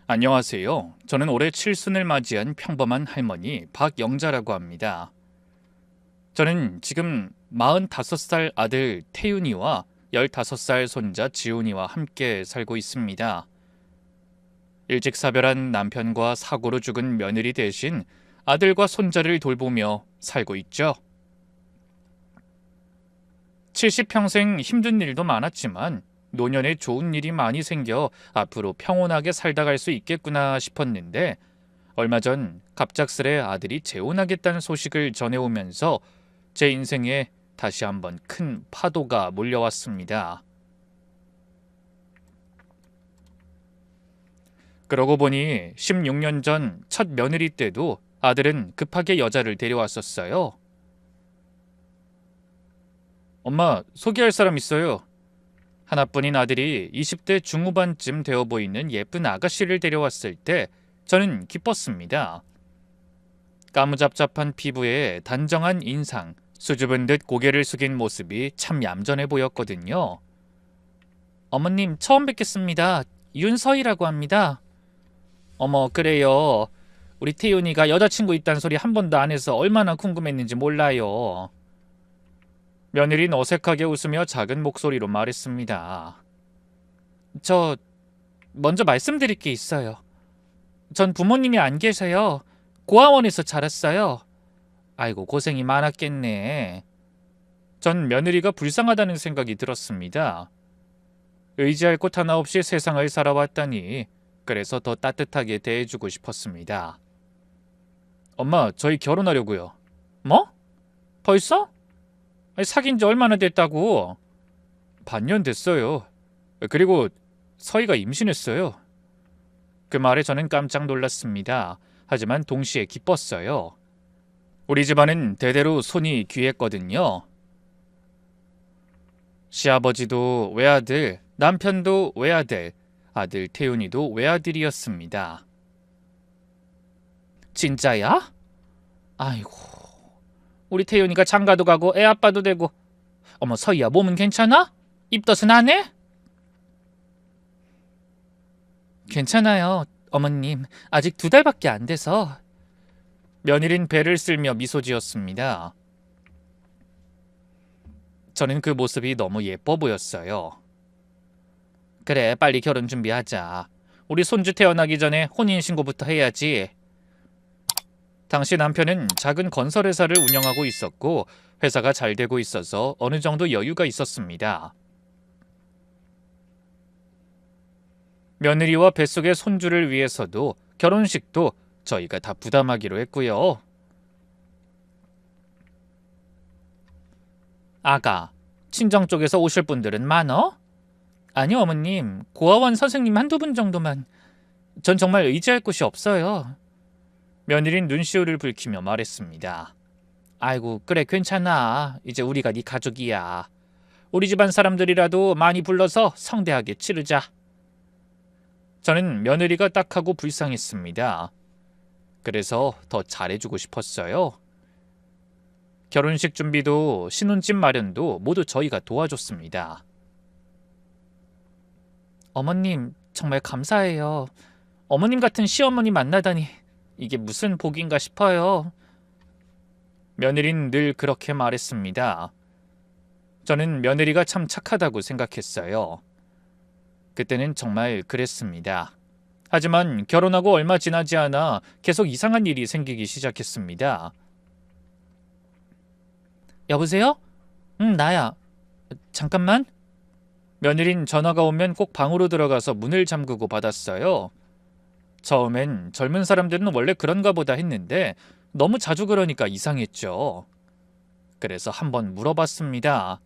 안녕하세요. 저는 올해 칠순을 맞이한 평범한 할머니 박영자라고 합니다. 저는 지금 45살 아들 태윤이와 15살 손자 지훈이와 함께 살고 있습니다. 일찍 사별한 남편과 사고로 죽은 며느리 대신 아들과 손자를 돌보며 살고 있죠. 70평생 힘든 일도 많았지만 노년에 좋은 일이 많이 생겨 앞으로 평온하게 살다 갈 수 있겠구나 싶었는데 얼마 전 갑작스레 아들이 재혼하겠다는 소식을 전해오면서 제 인생에 다시 한번 큰 파도가 몰려왔습니다. 그러고 보니 16년 전 첫 며느리 때도 아들은 급하게 여자를 데려왔었어요. 엄마, 소개할 사람 있어요. 하나뿐인 아들이 20대 중후반쯤 되어 보이는 예쁜 아가씨를 데려왔을 때 저는 기뻤습니다. 까무잡잡한 피부에 단정한 인상, 수줍은 듯 고개를 숙인 모습이 참 얌전해 보였거든요. 어머님, 처음 뵙겠습니다. 윤서희라고 합니다. 어머, 그래요. 우리 태윤이가 여자친구 있다는 소리 한 번도 안 해서 얼마나 궁금했는지 몰라요. 며느리는 어색하게 웃으며 작은 목소리로 말했습니다. 저 먼저 말씀드릴 게 있어요. 전 부모님이 안 계세요. 고아원에서 자랐어요. 아이고, 고생이 많았겠네. 전 며느리가 불쌍하다는 생각이 들었습니다. 의지할 곳 하나 없이 세상을 살아왔다니 그래서 더 따뜻하게 대해주고 싶었습니다. 엄마, 저희 결혼하려고요. 뭐? 벌써? 아니, 사귄 지 얼마나 됐다고? 반년 됐어요. 그리고 서희가 임신했어요. 그 말에 저는 깜짝 놀랐습니다. 하지만 동시에 기뻤어요. 우리 집안은 대대로 손이 귀했거든요. 시아버지도 외아들, 남편도 외아들, 아들 태윤이도 외아들이었습니다. 진짜야? 아이고, 우리 태윤이가 장가도 가고 애 아빠도 되고. 어머, 서희야, 몸은 괜찮아? 입덧은 안 해? 괜찮아요, 어머님. 아직 2달밖에 안 돼서. 며느린 배를 쓸며 미소 지었습니다. 저는 그 모습이 너무 예뻐 보였어요. 그래, 빨리 결혼 준비하자. 우리 손주 태어나기 전에 혼인신고부터 해야지. 당시 남편은 작은 건설회사를 운영하고 있었고 회사가 잘 되고 있어서 어느 정도 여유가 있었습니다. 며느리와 뱃속의 손주를 위해서도 결혼식도 저희가 다 부담하기로 했고요. 아가, 친정 쪽에서 오실 분들은 많어? 아니요, 어머님. 고아원 선생님 한두 분 정도만. 전 정말 의지할 곳이 없어요. 며느린 눈시울을 붉히며 말했습니다. 아이고, 그래, 괜찮아. 이제 우리가 네 가족이야. 우리 집안 사람들이라도 많이 불러서 성대하게 치르자. 저는 며느리가 딱하고 불쌍했습니다. 그래서 더 잘해주고 싶었어요. 결혼식 준비도 신혼집 마련도 모두 저희가 도와줬습니다. 어머님, 정말 감사해요. 어머님 같은 시어머니 만나다니 이게 무슨 복인가 싶어요. 며느린 늘 그렇게 말했습니다. 저는 며느리가 참 착하다고 생각했어요. 그때는 정말 그랬습니다. 하지만 결혼하고 얼마 지나지 않아 계속 이상한 일이 생기기 시작했습니다. 여보세요? 응, 나야. 잠깐만. 며느린 전화가 오면 꼭 방으로 들어가서 문을 잠그고 받았어요. 처음엔 젊은 사람들은 원래 그런가 보다 했는데 너무 자주 그러니까 이상했죠. 그래서 한번 물어봤습니다.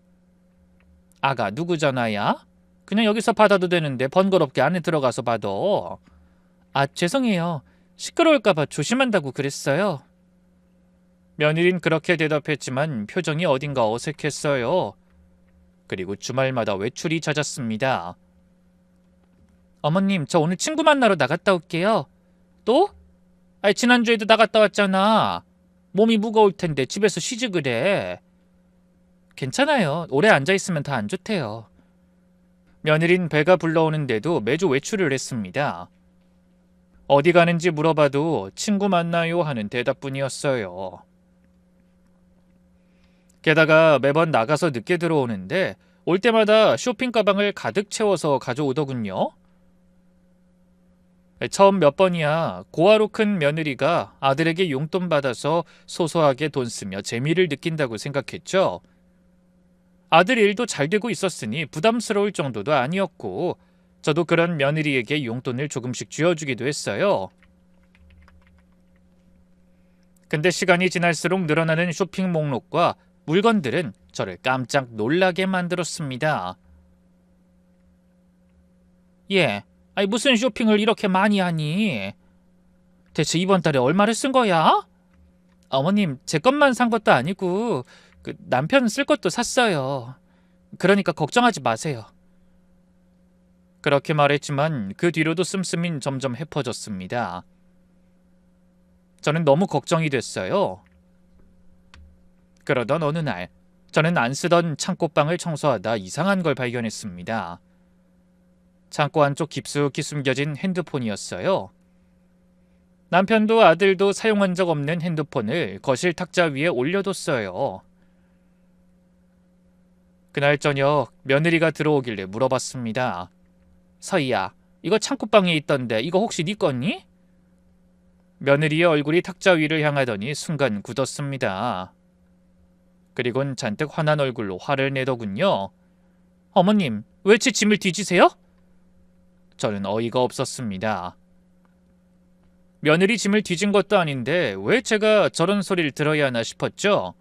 아가, 누구 전화야? 그냥 여기서 받아도 되는데 번거롭게 안에 들어가서 받아. 아, 죄송해요. 시끄러울까봐 조심한다고 그랬어요. 며느린 그렇게 대답했지만 표정이 어딘가 어색했어요. 그리고 주말마다 외출이 잦았습니다. 어머님, 저 오늘 친구 만나러 나갔다 올게요. 또? 아니, 지난주에도 나갔다 왔잖아. 몸이 무거울 텐데 집에서 쉬지 그래. 괜찮아요. 오래 앉아있으면 다 안 좋대요. 며느린 배가 불러오는데도 매주 외출을 했습니다. 어디 가는지 물어봐도 친구 만나요 하는 대답뿐이었어요. 게다가 매번 나가서 늦게 들어오는데 올 때마다 쇼핑 가방을 가득 채워서 가져오더군요. 처음 몇 번이야 고아로 큰 며느리가 아들에게 용돈 받아서 소소하게 돈 쓰며 재미를 느낀다고 생각했죠. 아들 일도 잘 되고 있었으니 부담스러울 정도도 아니었고 저도 그런 며느리에게 용돈을 조금씩 쥐어주기도 했어요. 근데 시간이 지날수록 늘어나는 쇼핑 목록과 물건들은 저를 깜짝 놀라게 만들었습니다. 예, 아니 무슨 쇼핑을 이렇게 많이 하니? 대체 이번 달에 얼마를 쓴 거야? 어머님, 제 것만 산 것도 아니고 남편 쓸 것도 샀어요. 그러니까 걱정하지 마세요. 그렇게 말했지만 그 뒤로도 씀씀이는 점점 해퍼졌습니다. 저는 너무 걱정이 됐어요. 그러던 어느 날 저는 안 쓰던 창고방을 청소하다 이상한 걸 발견했습니다. 창고 안쪽 깊숙이 숨겨진 핸드폰이었어요. 남편도 아들도 사용한 적 없는 핸드폰을 거실 탁자 위에 올려뒀어요. 그날 저녁 며느리가 들어오길래 물어봤습니다. 서희야, 이거 창고방에 있던데 이거 혹시 네 거니? 며느리의 얼굴이 탁자 위를 향하더니 순간 굳었습니다. 그리곤 잔뜩 화난 얼굴로 화를 내더군요. 어머님, 왜 제 짐을 뒤지세요? 저는 어이가 없었습니다. 며느리 짐을 뒤진 것도 아닌데 왜 제가 저런 소리를 들어야 하나 싶었죠.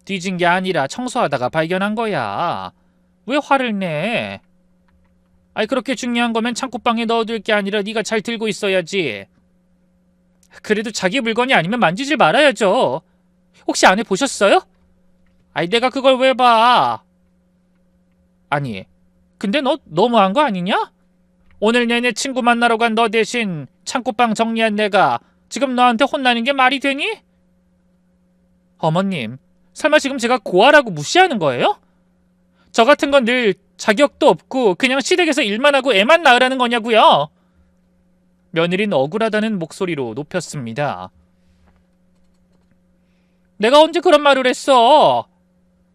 뒤진 게 아니라 청소하다가 발견한 거야. 왜 화를 내? 아이 그렇게 중요한 거면 창고방에 넣어둘 게 아니라 네가 잘 들고 있어야지. 그래도 자기 물건이 아니면 만지질 말아야죠. 혹시 안에 보셨어요? 아이 내가 그걸 왜 봐? 아니 근데 너 너무한 거 아니냐? 오늘 내내 친구 만나러 간 너 대신 창고방 정리한 내가 지금 너한테 혼나는 게 말이 되니? 어머님, 설마 지금 제가 고아라고 무시하는 거예요? 저 같은 건 늘 자격도 없고 그냥 시댁에서 일만 하고 애만 낳으라는 거냐고요? 며느리는 억울하다는 목소리로 높였습니다. 내가 언제 그런 말을 했어?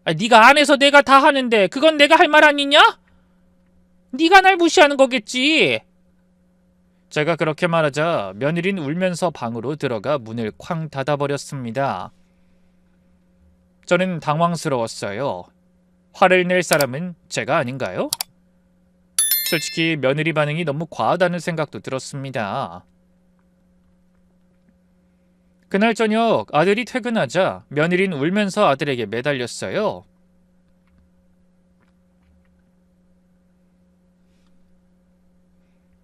네가 안 해서 내가 다 하는데 그건 내가 할 말 아니냐? 네가 날 무시하는 거겠지. 제가 그렇게 말하자 며느리는 울면서 방으로 들어가 문을 쾅 닫아버렸습니다. 저는 당황스러웠어요. 화를 낼 사람은 제가 아닌가요? 솔직히 며느리 반응이 너무 과하다는 생각도 들었습니다. 그날 저녁 아들이 퇴근하자 며느리는 울면서 아들에게 매달렸어요.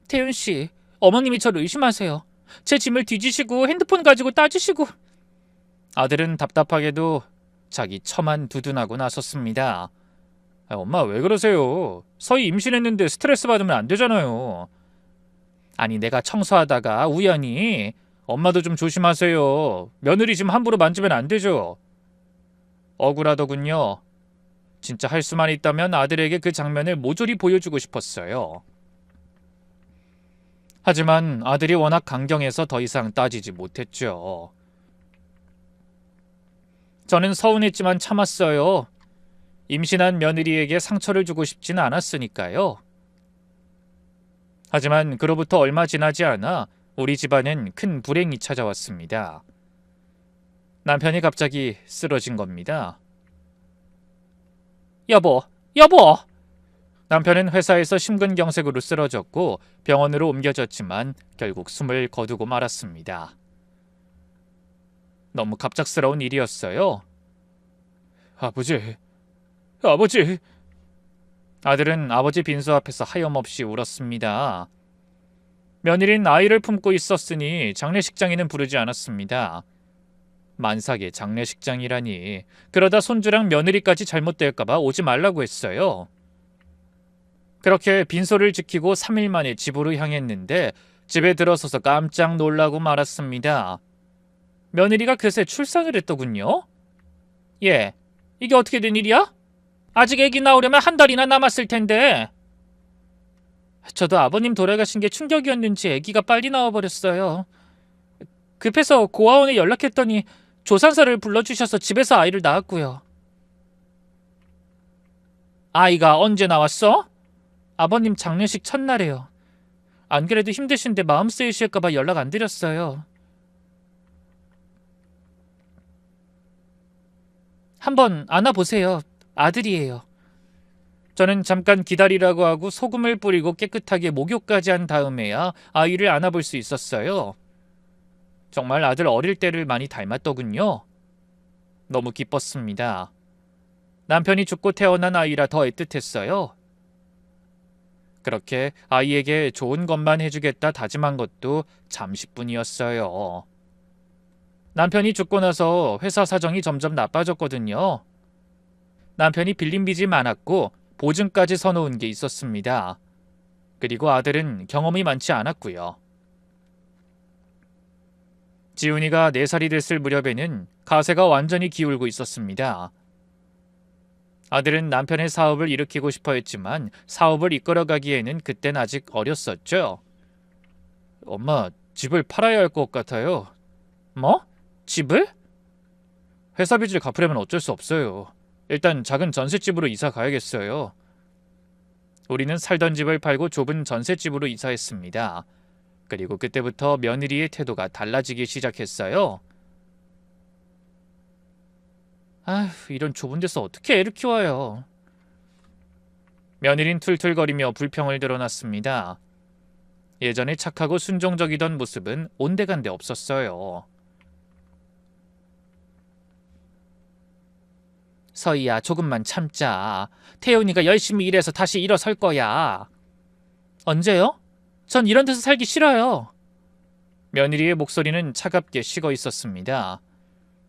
태윤 씨, 어머님이 저를 의심하세요. 제 짐을 뒤지시고 핸드폰 가지고 따지시고. 아들은 답답하게도 자기 처만 두둔하고 나섰습니다. 엄마 왜 그러세요? 서희 임신했는데 스트레스 받으면 안 되잖아요. 아니 내가 청소하다가 우연히 엄마도 좀 조심하세요. 며느리 짐 함부로 만지면 안 되죠. 억울하더군요. 진짜 할 수만 있다면 아들에게 그 장면을 모조리 보여주고 싶었어요. 하지만 아들이 워낙 강경해서 더 이상 따지지 못했죠. 저는 서운했지만 참았어요. 임신한 며느리에게 상처를 주고 싶진 않았으니까요. 하지만 그로부터 얼마 지나지 않아 우리 집안엔 큰 불행이 찾아왔습니다. 남편이 갑자기 쓰러진 겁니다. 여보, 여보! 남편은 회사에서 심근경색으로 쓰러졌고 병원으로 옮겨졌지만 결국 숨을 거두고 말았습니다. 너무 갑작스러운 일이었어요. 아버지, 아버지! 아들은 아버지 빈소 앞에서 하염없이 울었습니다. 며느리는 아이를 품고 있었으니 장례식장에는 부르지 않았습니다. 만삭의 장례식장이라니. 그러다 손주랑 며느리까지 잘못될까봐 오지 말라고 했어요. 그렇게 빈소를 지키고 3일 만에 집으로 향했는데 집에 들어서서 깜짝 놀라고 말았습니다. 며느리가 그새 출산을 했더군요. 예, 이게 어떻게 된 일이야? 아직 애기 나오려면 한 달이나 남았을 텐데. 저도 아버님 돌아가신 게 충격이었는지 아기가 빨리 나와버렸어요. 급해서 고아원에 연락했더니 조산사를 불러주셔서 집에서 아이를 낳았고요. 아이가 언제 나왔어? 아버님 장례식 첫날에요. 안 그래도 힘드신데 마음 쓰이실까봐 연락 안 드렸어요. 한번 안아보세요. 아들이에요. 저는 잠깐 기다리라고 하고 소금을 뿌리고 깨끗하게 목욕까지 한 다음에야 아이를 안아볼 수 있었어요. 정말 아들 어릴 때를 많이 닮았더군요. 너무 기뻤습니다. 남편이 죽고 태어난 아이라 더 애틋했어요. 그렇게 아이에게 좋은 것만 해주겠다 다짐한 것도 잠시뿐이었어요. 남편이 죽고 나서 회사 사정이 점점 나빠졌거든요. 남편이 빌린 빚이 많았고 보증까지 서놓은 게 있었습니다. 그리고 아들은 경험이 많지 않았고요. 지훈이가 4살이 됐을 무렵에는 가세가 완전히 기울고 있었습니다. 아들은 남편의 사업을 일으키고 싶어 했지만 사업을 이끌어가기에는 그땐 아직 어렸었죠. 엄마, 집을 팔아야 할 것 같아요. 뭐? 집을? 회사 빚을 갚으려면 어쩔 수 없어요. 일단 작은 전셋집으로 이사 가야겠어요. 우리는 살던 집을 팔고 좁은 전셋집으로 이사했습니다. 그리고 그때부터 며느리의 태도가 달라지기 시작했어요. 아휴, 이런 좁은 데서 어떻게 애를 키워요. 며느린 툴툴거리며 불평을 드러났습니다. 예전에 착하고 순종적이던 모습은 온데간데 없었어요. 서희야, 조금만 참자. 태훈이가 열심히 일해서 다시 일어설 거야. 언제요? 전 이런 데서 살기 싫어요. 며느리의 목소리는 차갑게 식어 있었습니다.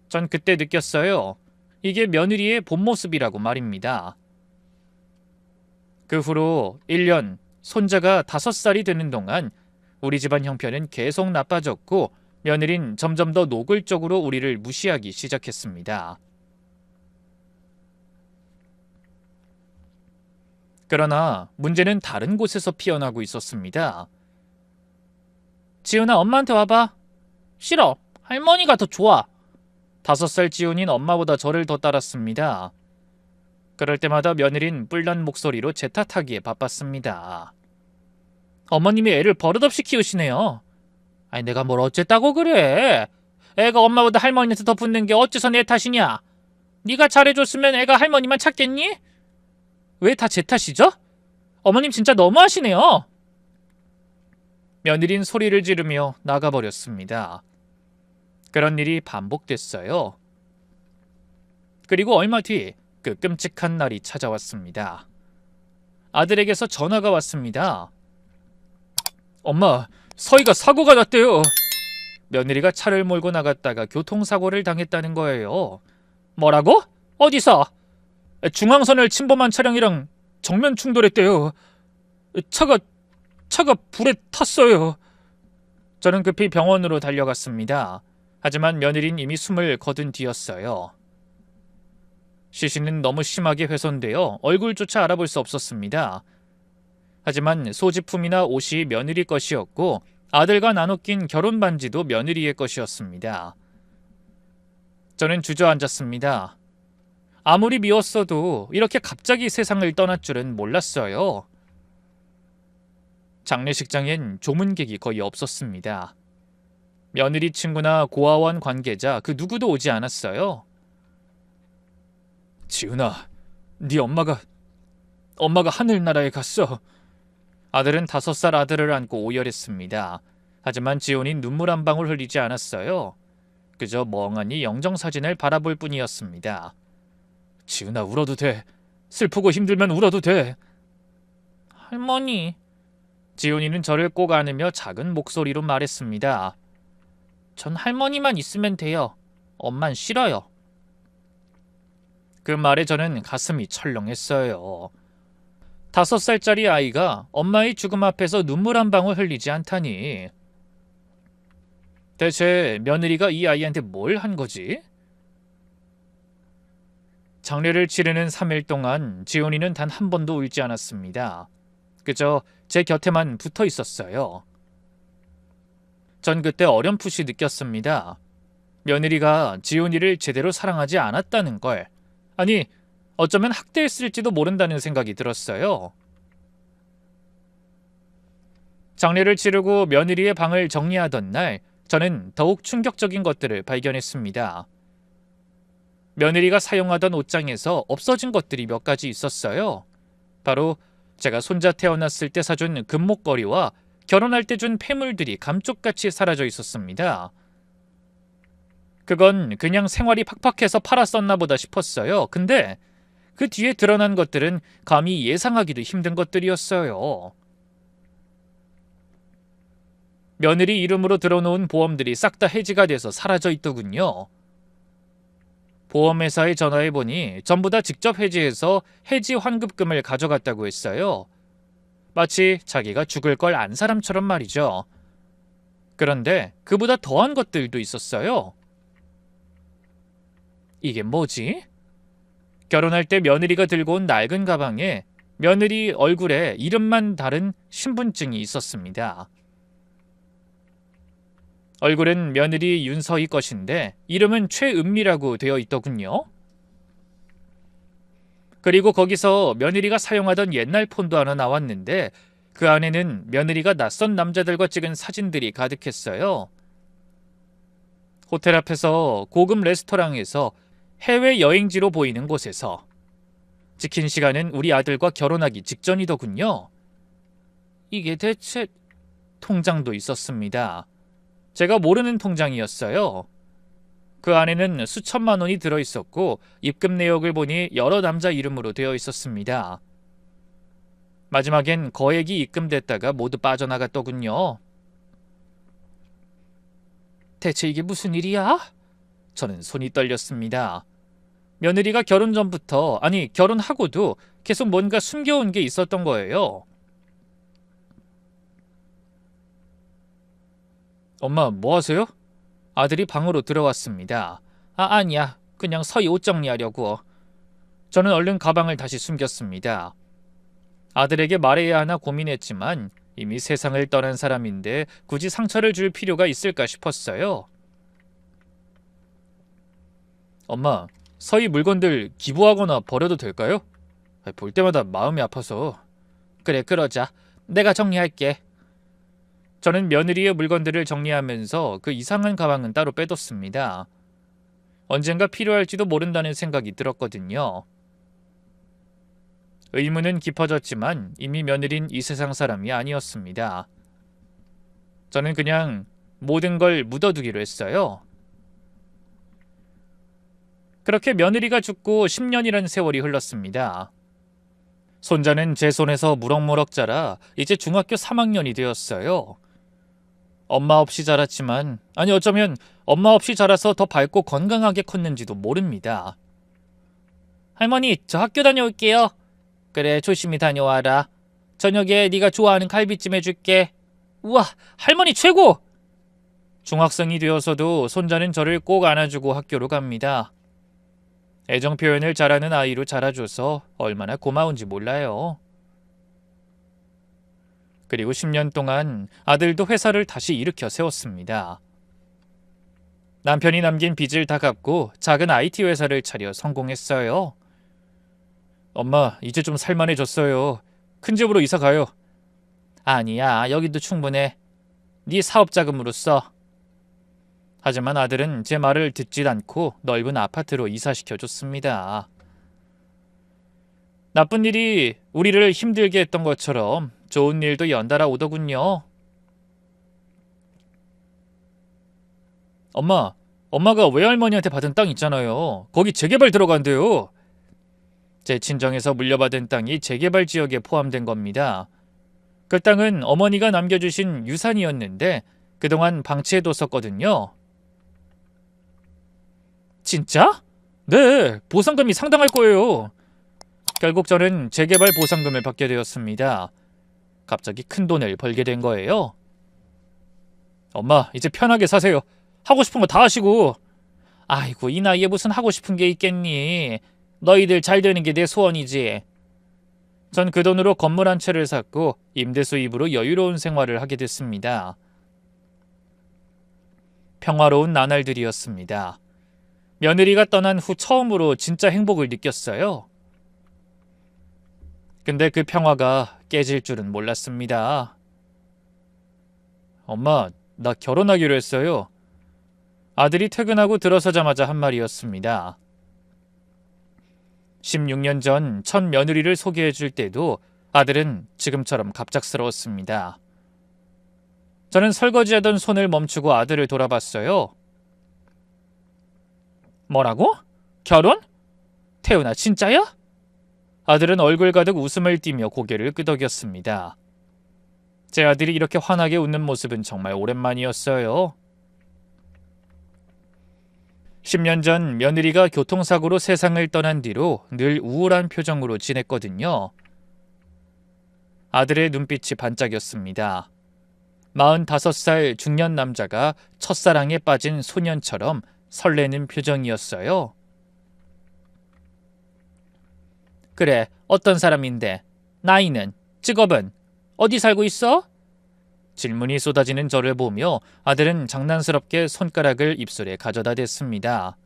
전 그때 느꼈어요. 이게 며느리의 본 모습이라고 말입니다. 그 후로 1년, 손자가 5살이 되는 동안 우리 집안 형편은 계속 나빠졌고 며느린 점점 더 노골적으로 우리를 무시하기 시작했습니다. 그러나 문제는 다른 곳에서 피어나고 있었습니다. 지훈아, 엄마한테 와봐. 싫어. 할머니가 더 좋아. 5살 지훈인 엄마보다 저를 더 따랐습니다. 그럴 때마다 며느린 뿔난 목소리로 제 탓하기에 바빴습니다. 어머님이 애를 버릇없이 키우시네요. 아니, 내가 뭘 어쨌다고 그래. 애가 엄마보다 할머니한테 더 붙는 게 어째서 내 탓이냐. 네가 잘해줬으면 애가 할머니만 찾겠니? 왜 다 제 탓이죠? 어머님 진짜 너무하시네요. 며느린 소리를 지르며 나가버렸습니다. 그런 일이 반복됐어요. 그리고 얼마 뒤 그 끔찍한 날이 찾아왔습니다. 아들에게서 전화가 왔습니다. 엄마, 서희가 사고가 났대요. 며느리가 차를 몰고 나갔다가 교통사고를 당했다는 거예요. 뭐라고? 어디서? 중앙선을 침범한 차량이랑 정면 충돌했대요. 차가 불에 탔어요. 저는 급히 병원으로 달려갔습니다. 하지만 며느린 이미 숨을 거둔 뒤였어요. 시신은 너무 심하게 훼손되어 얼굴조차 알아볼 수 없었습니다. 하지만 소지품이나 옷이 며느리 것이었고 아들과 나눠 낀 결혼 반지도 며느리의 것이었습니다. 저는 주저앉았습니다. 아무리 미웠어도 이렇게 갑자기 세상을 떠날 줄은 몰랐어요. 장례식장엔 조문객이 거의 없었습니다. 며느리 친구나 고아원 관계자 그 누구도 오지 않았어요. 지훈아, 네 엄마가 하늘나라에 갔어. 아들은 5살 아들을 안고 오열했습니다. 하지만 지훈이 눈물 한 방울 흘리지 않았어요. 그저 멍하니 영정사진을 바라볼 뿐이었습니다. 지훈아, 울어도 돼. 슬프고 힘들면 울어도 돼. 할머니. 지훈이는 저를 꼭 안으며 작은 목소리로 말했습니다. 전 할머니만 있으면 돼요. 엄만 싫어요. 그 말에 저는 가슴이 철렁했어요. 5살짜리 아이가 엄마의 죽음 앞에서 눈물 한 방울 흘리지 않다니. 대체 며느리가 이 아이한테 뭘 한 거지? 장례를 치르는 3일 동안 지훈이는 단 한 번도 울지 않았습니다. 그저 제 곁에만 붙어 있었어요. 전 그때 어렴풋이 느꼈습니다. 며느리가 지훈이를 제대로 사랑하지 않았다는 걸. 아니, 어쩌면 학대했을지도 모른다는 생각이 들었어요. 장례를 치르고 며느리의 방을 정리하던 날, 저는 더욱 충격적인 것들을 발견했습니다. 며느리가 사용하던 옷장에서 없어진 것들이 몇 가지 있었어요. 바로 제가 손자 태어났을 때 사준 금목걸이와 결혼할 때 준 폐물들이 감쪽같이 사라져 있었습니다. 그건 그냥 생활이 팍팍해서 팔았었나 보다 싶었어요. 근데 그 뒤에 드러난 것들은 감히 예상하기도 힘든 것들이었어요. 며느리 이름으로 들어놓은 보험들이 싹 다 해지가 돼서 사라져 있더군요. 보험회사에 전화해보니 전부 다 직접 해지해서 해지 환급금을 가져갔다고 했어요. 마치 자기가 죽을 걸 안 사람처럼 말이죠. 그런데 그보다 더한 것들도 있었어요. 이게 뭐지? 결혼할 때 며느리가 들고 온 낡은 가방에 며느리 얼굴에 이름만 다른 신분증이 있었습니다. 얼굴은 며느리 윤서희 것인데 이름은 최은미라고 되어 있더군요. 그리고 거기서 며느리가 사용하던 옛날 폰도 하나 나왔는데 그 안에는 며느리가 낯선 남자들과 찍은 사진들이 가득했어요. 호텔 앞에서 고급 레스토랑에서 해외 여행지로 보이는 곳에서 찍힌 시간은 우리 아들과 결혼하기 직전이더군요. 이게 대체... 통장도 있었습니다. 제가 모르는 통장이었어요. 그 안에는 수천만 원이 들어있었고 입금 내역을 보니 여러 남자 이름으로 되어 있었습니다. 마지막엔 거액이 입금됐다가 모두 빠져나갔더군요. 대체 이게 무슨 일이야? 저는 손이 떨렸습니다. 며느리가 결혼 전부터, 아니 결혼하고도 계속 뭔가 숨겨온 게 있었던 거예요. 엄마, 뭐 하세요? 아들이 방으로 들어왔습니다. 아니야. 그냥 서희 옷 정리하려고. 저는 얼른 가방을 다시 숨겼습니다. 아들에게 말해야 하나 고민했지만 이미 세상을 떠난 사람인데 굳이 상처를 줄 필요가 있을까 싶었어요. 엄마, 서희 물건들 기부하거나 버려도 될까요? 볼 때마다 마음이 아파서. 그래, 그러자. 내가 정리할게. 저는 며느리의 물건들을 정리하면서 그 이상한 가방은 따로 빼뒀습니다. 언젠가 필요할지도 모른다는 생각이 들었거든요. 의문은 깊어졌지만 이미 며느린 이 세상 사람이 아니었습니다. 저는 그냥 모든 걸 묻어두기로 했어요. 그렇게 며느리가 죽고 10년이라는 세월이 흘렀습니다. 손자는 제 손에서 무럭무럭 자라 이제 중학교 3학년이 되었어요. 엄마 없이 자랐지만, 아니 어쩌면 엄마 없이 자라서 더 밝고 건강하게 컸는지도 모릅니다. 할머니, 저 학교 다녀올게요. 그래, 조심히 다녀와라. 저녁에 네가 좋아하는 갈비찜 해줄게. 우와, 할머니 최고! 중학생이 되어서도 손자는 저를 꼭 안아주고 학교로 갑니다. 애정 표현을 잘하는 아이로 자라줘서 얼마나 고마운지 몰라요. 그리고 10년 동안 아들도 회사를 다시 일으켜 세웠습니다. 남편이 남긴 빚을 다 갚고 작은 IT 회사를 차려 성공했어요. 엄마, 이제 좀 살만해졌어요. 큰 집으로 이사 가요. 아니야, 여기도 충분해. 네 사업 자금으로 써. 하지만 아들은 제 말을 듣질 않고 넓은 아파트로 이사시켜줬습니다. 나쁜 일이 우리를 힘들게 했던 것처럼 좋은 일도 연달아 오더군요. 엄마가 외할머니한테 받은 땅 있잖아요. 거기 재개발 들어간대요. 제 친정에서 물려받은 땅이 재개발 지역에 포함된 겁니다. 그 땅은 어머니가 남겨주신 유산이었는데 그동안 방치해뒀었거든요. 진짜? 네, 보상금이 상당할 거예요. 결국 저는 재개발 보상금을 받게 되었습니다. 갑자기 큰 돈을 벌게 된 거예요. 엄마, 이제 편하게 사세요. 하고 싶은 거 다 하시고. 아이고, 이 나이에 무슨 하고 싶은 게 있겠니. 너희들 잘 되는 게 내 소원이지. 전 그 돈으로 건물 한 채를 샀고 임대 수입으로 여유로운 생활을 하게 됐습니다. 평화로운 나날들이었습니다. 며느리가 떠난 후 처음으로 진짜 행복을 느꼈어요. 근데 그 평화가 깨질 줄은 몰랐습니다. 엄마, 나 결혼하기로 했어요. 아들이 퇴근하고 들어서자마자 한 말이었습니다. 16년 전 첫 며느리를 소개해 줄 때도 아들은 지금처럼 갑작스러웠습니다. 저는 설거지하던 손을 멈추고 아들을 돌아봤어요. 뭐라고? 결혼? 태훈아, 진짜야? 아들은 얼굴 가득 웃음을 띠며 고개를 끄덕였습니다. 제 아들이 이렇게 환하게 웃는 모습은 정말 오랜만이었어요. 10년 전 며느리가 교통사고로 세상을 떠난 뒤로 늘 우울한 표정으로 지냈거든요. 아들의 눈빛이 반짝였습니다. 45살 중년 남자가 첫사랑에 빠진 소년처럼 설레는 표정이었어요. 그래, 어떤 사람인데? 나이는? 직업은? 어디 살고 있어? 질문이 쏟아지는 저를 보며 아들은 장난스럽게 손가락을 입술에 가져다 댔습니다.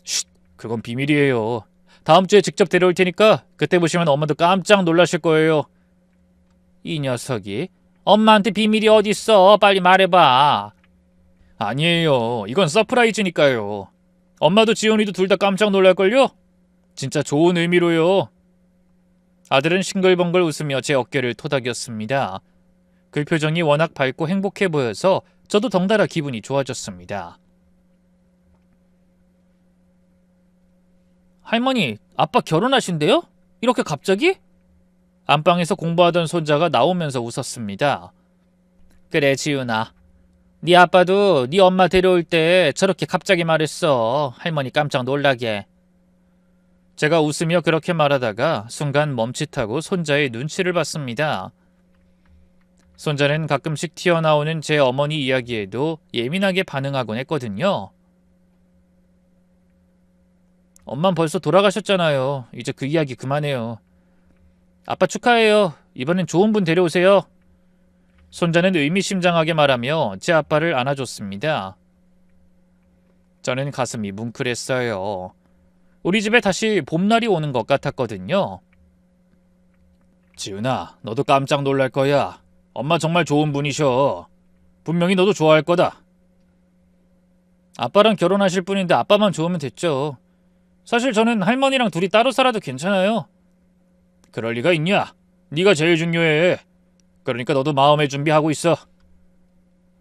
쉿, 그건 비밀이에요. 다음 주에 직접 데려올 테니까 그때 보시면 엄마도 깜짝 놀라실 거예요. 이 녀석이 엄마한테 비밀이 어딨어? 빨리 말해봐. 아니에요. 이건 서프라이즈니까요. 엄마도 지훈이도 둘 다 깜짝 놀랄걸요? 진짜 좋은 의미로요. 아들은 싱글벙글 웃으며 제 어깨를 토닥였습니다. 그 표정이 워낙 밝고 행복해 보여서 저도 덩달아 기분이 좋아졌습니다. 할머니, 아빠 결혼하신대요? 이렇게 갑자기? 안방에서 공부하던 손자가 나오면서 웃었습니다. 그래, 지훈아. 네 아빠도 네 엄마 데려올 때 저렇게 갑자기 말했어. 할머니 깜짝 놀라게. 제가 웃으며 그렇게 말하다가 순간 멈칫하고 손자의 눈치를 봤습니다. 손자는 가끔씩 튀어나오는 제 어머니 이야기에도 예민하게 반응하곤 했거든요. 엄만 벌써 돌아가셨잖아요. 이제 그 이야기 그만해요. 아빠 축하해요. 이번엔 좋은 분 데려오세요. 손자는 의미심장하게 말하며 제 아빠를 안아줬습니다. 저는 가슴이 뭉클했어요. 우리 집에 다시 봄날이 오는 것 같았거든요. 지훈아, 너도 깜짝 놀랄 거야. 엄마 정말 좋은 분이셔. 분명히 너도 좋아할 거다. 아빠랑 결혼하실 분인데 아빠만 좋으면 됐죠. 사실 저는 할머니랑 둘이 따로 살아도 괜찮아요. 그럴 리가 있냐? 네가 제일 중요해. 그러니까 너도 마음의 준비하고 있어.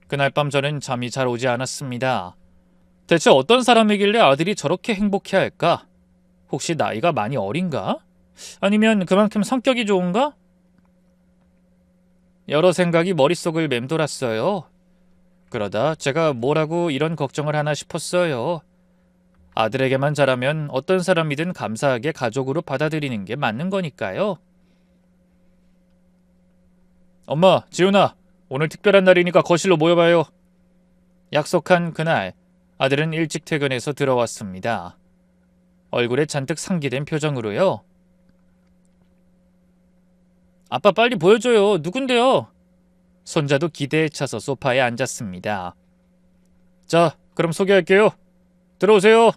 그날 밤 저는 잠이 잘 오지 않았습니다. 대체 어떤 사람이길래 아들이 저렇게 행복해할까? 혹시 나이가 많이 어린가? 아니면 그만큼 성격이 좋은가? 여러 생각이 머릿속을 맴돌았어요. 그러다 제가 뭐라고 이런 걱정을 하나 싶었어요. 아들에게만 잘하면 어떤 사람이든 감사하게 가족으로 받아들이는 게 맞는 거니까요. 엄마, 지훈아, 오늘 특별한 날이니까 거실로 모여봐요. 약속한 그날, 아들은 일찍 퇴근해서 들어왔습니다. 얼굴에 잔뜩 상기된 표정으로요. 아빠 빨리 보여줘요. 누군데요? 손자도 기대에 차서 소파에 앉았습니다. 자, 그럼 소개할게요. 들어오세요.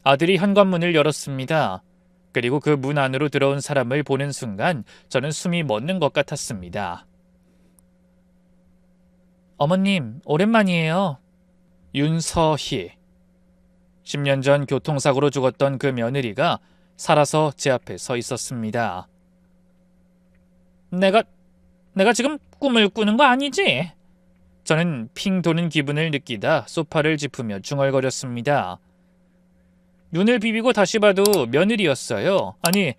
아들이 현관문을 열었습니다. 그리고 그 문 안으로 들어온 사람을 보는 순간 저는 숨이 멎는 것 같았습니다. 어머님, 오랜만이에요. 윤서희. 10년 전 교통사고로 죽었던 그 며느리가 살아서 제 앞에 서 있었습니다. 내가 지금 꿈을 꾸는 거 아니지? 저는 핑 도는 기분을 느끼다 소파를 짚으며 중얼거렸습니다. 눈을 비비고 다시 봐도 며느리였어요. 아니,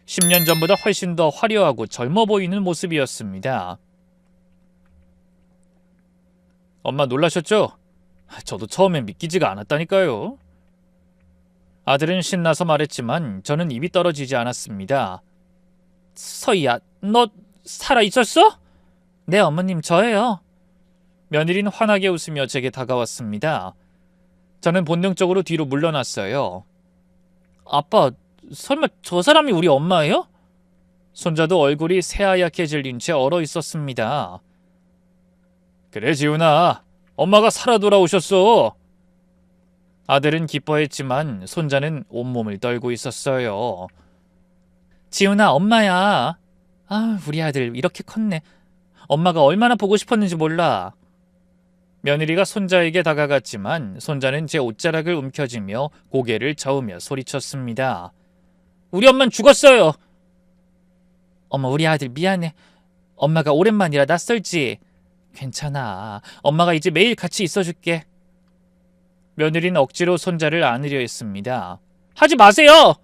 10년 전보다 훨씬 더 화려하고 젊어 보이는 모습이었습니다. 엄마 놀라셨죠? 저도 처음엔 믿기지가 않았다니까요. 아들은 신나서 말했지만 저는 입이 떨어지지 않았습니다. 서희야, 너 살아있었어? 네, 어머님, 저예요. 며느리는 환하게 웃으며 제게 다가왔습니다. 저는 본능적으로 뒤로 물러났어요. 아빠, 설마 저 사람이 우리 엄마예요? 손자도 얼굴이 새하얗게 질린 채 얼어 있었습니다. 그래, 지훈아. 엄마가 살아 돌아오셨어. 아들은 기뻐했지만 손자는 온몸을 떨고 있었어요. 지훈아, 엄마야. 아, 우리 아들 이렇게 컸네. 엄마가 얼마나 보고 싶었는지 몰라. 며느리가 손자에게 다가갔지만 손자는 제 옷자락을 움켜쥐며 고개를 저으며 소리쳤습니다. 우리 엄만 죽었어요. 어머, 우리 아들 미안해. 엄마가 오랜만이라 낯설지. 괜찮아. 엄마가 이제 매일 같이 있어줄게. 며느리는 억지로 손자를 안으려 했습니다. 하지 마세요!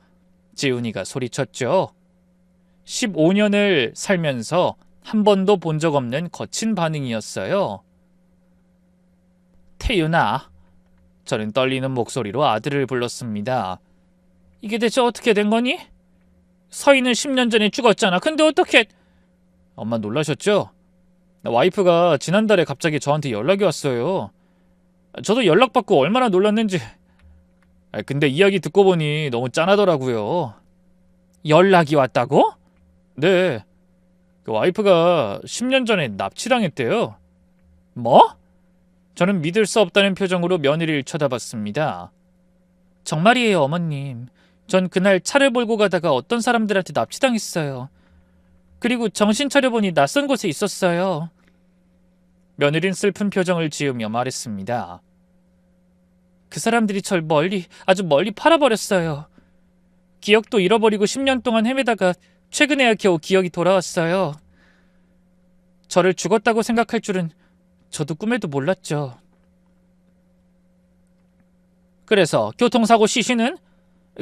지훈이가 소리쳤죠. 15년을 살면서 한 번도 본 적 없는 거친 반응이었어요. 태윤아. 저는 떨리는 목소리로 아들을 불렀습니다. 이게 대체 어떻게 된 거니? 서희는 10년 전에 죽었잖아. 근데 어떻게... 엄마 놀라셨죠? 와이프가 지난달에 갑자기 저한테 연락이 왔어요. 저도 연락받고 얼마나 놀랐는지. 근데 이야기 듣고 보니 너무 짠하더라고요. 연락이 왔다고? 네. 와이프가 10년 전에 납치당했대요. 뭐? 저는 믿을 수 없다는 표정으로 며느리를 쳐다봤습니다. 정말이에요, 어머님. 전 그날 차를 몰고 가다가 어떤 사람들한테 납치당했어요. 그리고 정신 차려보니 낯선 곳에 있었어요. 며느린 슬픈 표정을 지으며 말했습니다. 그 사람들이 절 멀리, 아주 멀리 팔아버렸어요. 기억도 잃어버리고 10년 동안 헤매다가 최근에야 겨우 기억이 돌아왔어요. 저를 죽었다고 생각할 줄은 저도 꿈에도 몰랐죠. 그래서 교통사고 시신은?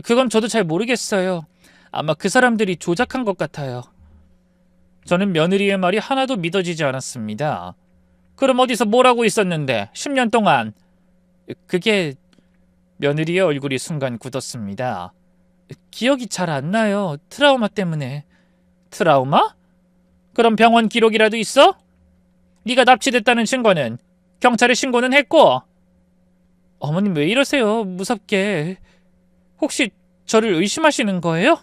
그건 저도 잘 모르겠어요. 아마 그 사람들이 조작한 것 같아요. 저는 며느리의 말이 하나도 믿어지지 않았습니다. 그럼 어디서 뭘 하고 있었는데 10년 동안? 그게... 며느리의 얼굴이 순간 굳었습니다. 기억이 잘 안 나요. 트라우마 때문에. 트라우마? 그럼 병원 기록이라도 있어? 네가 납치됐다는 증거는? 경찰에 신고는 했고? 어머님 왜 이러세요? 무섭게. 혹시 저를 의심하시는 거예요?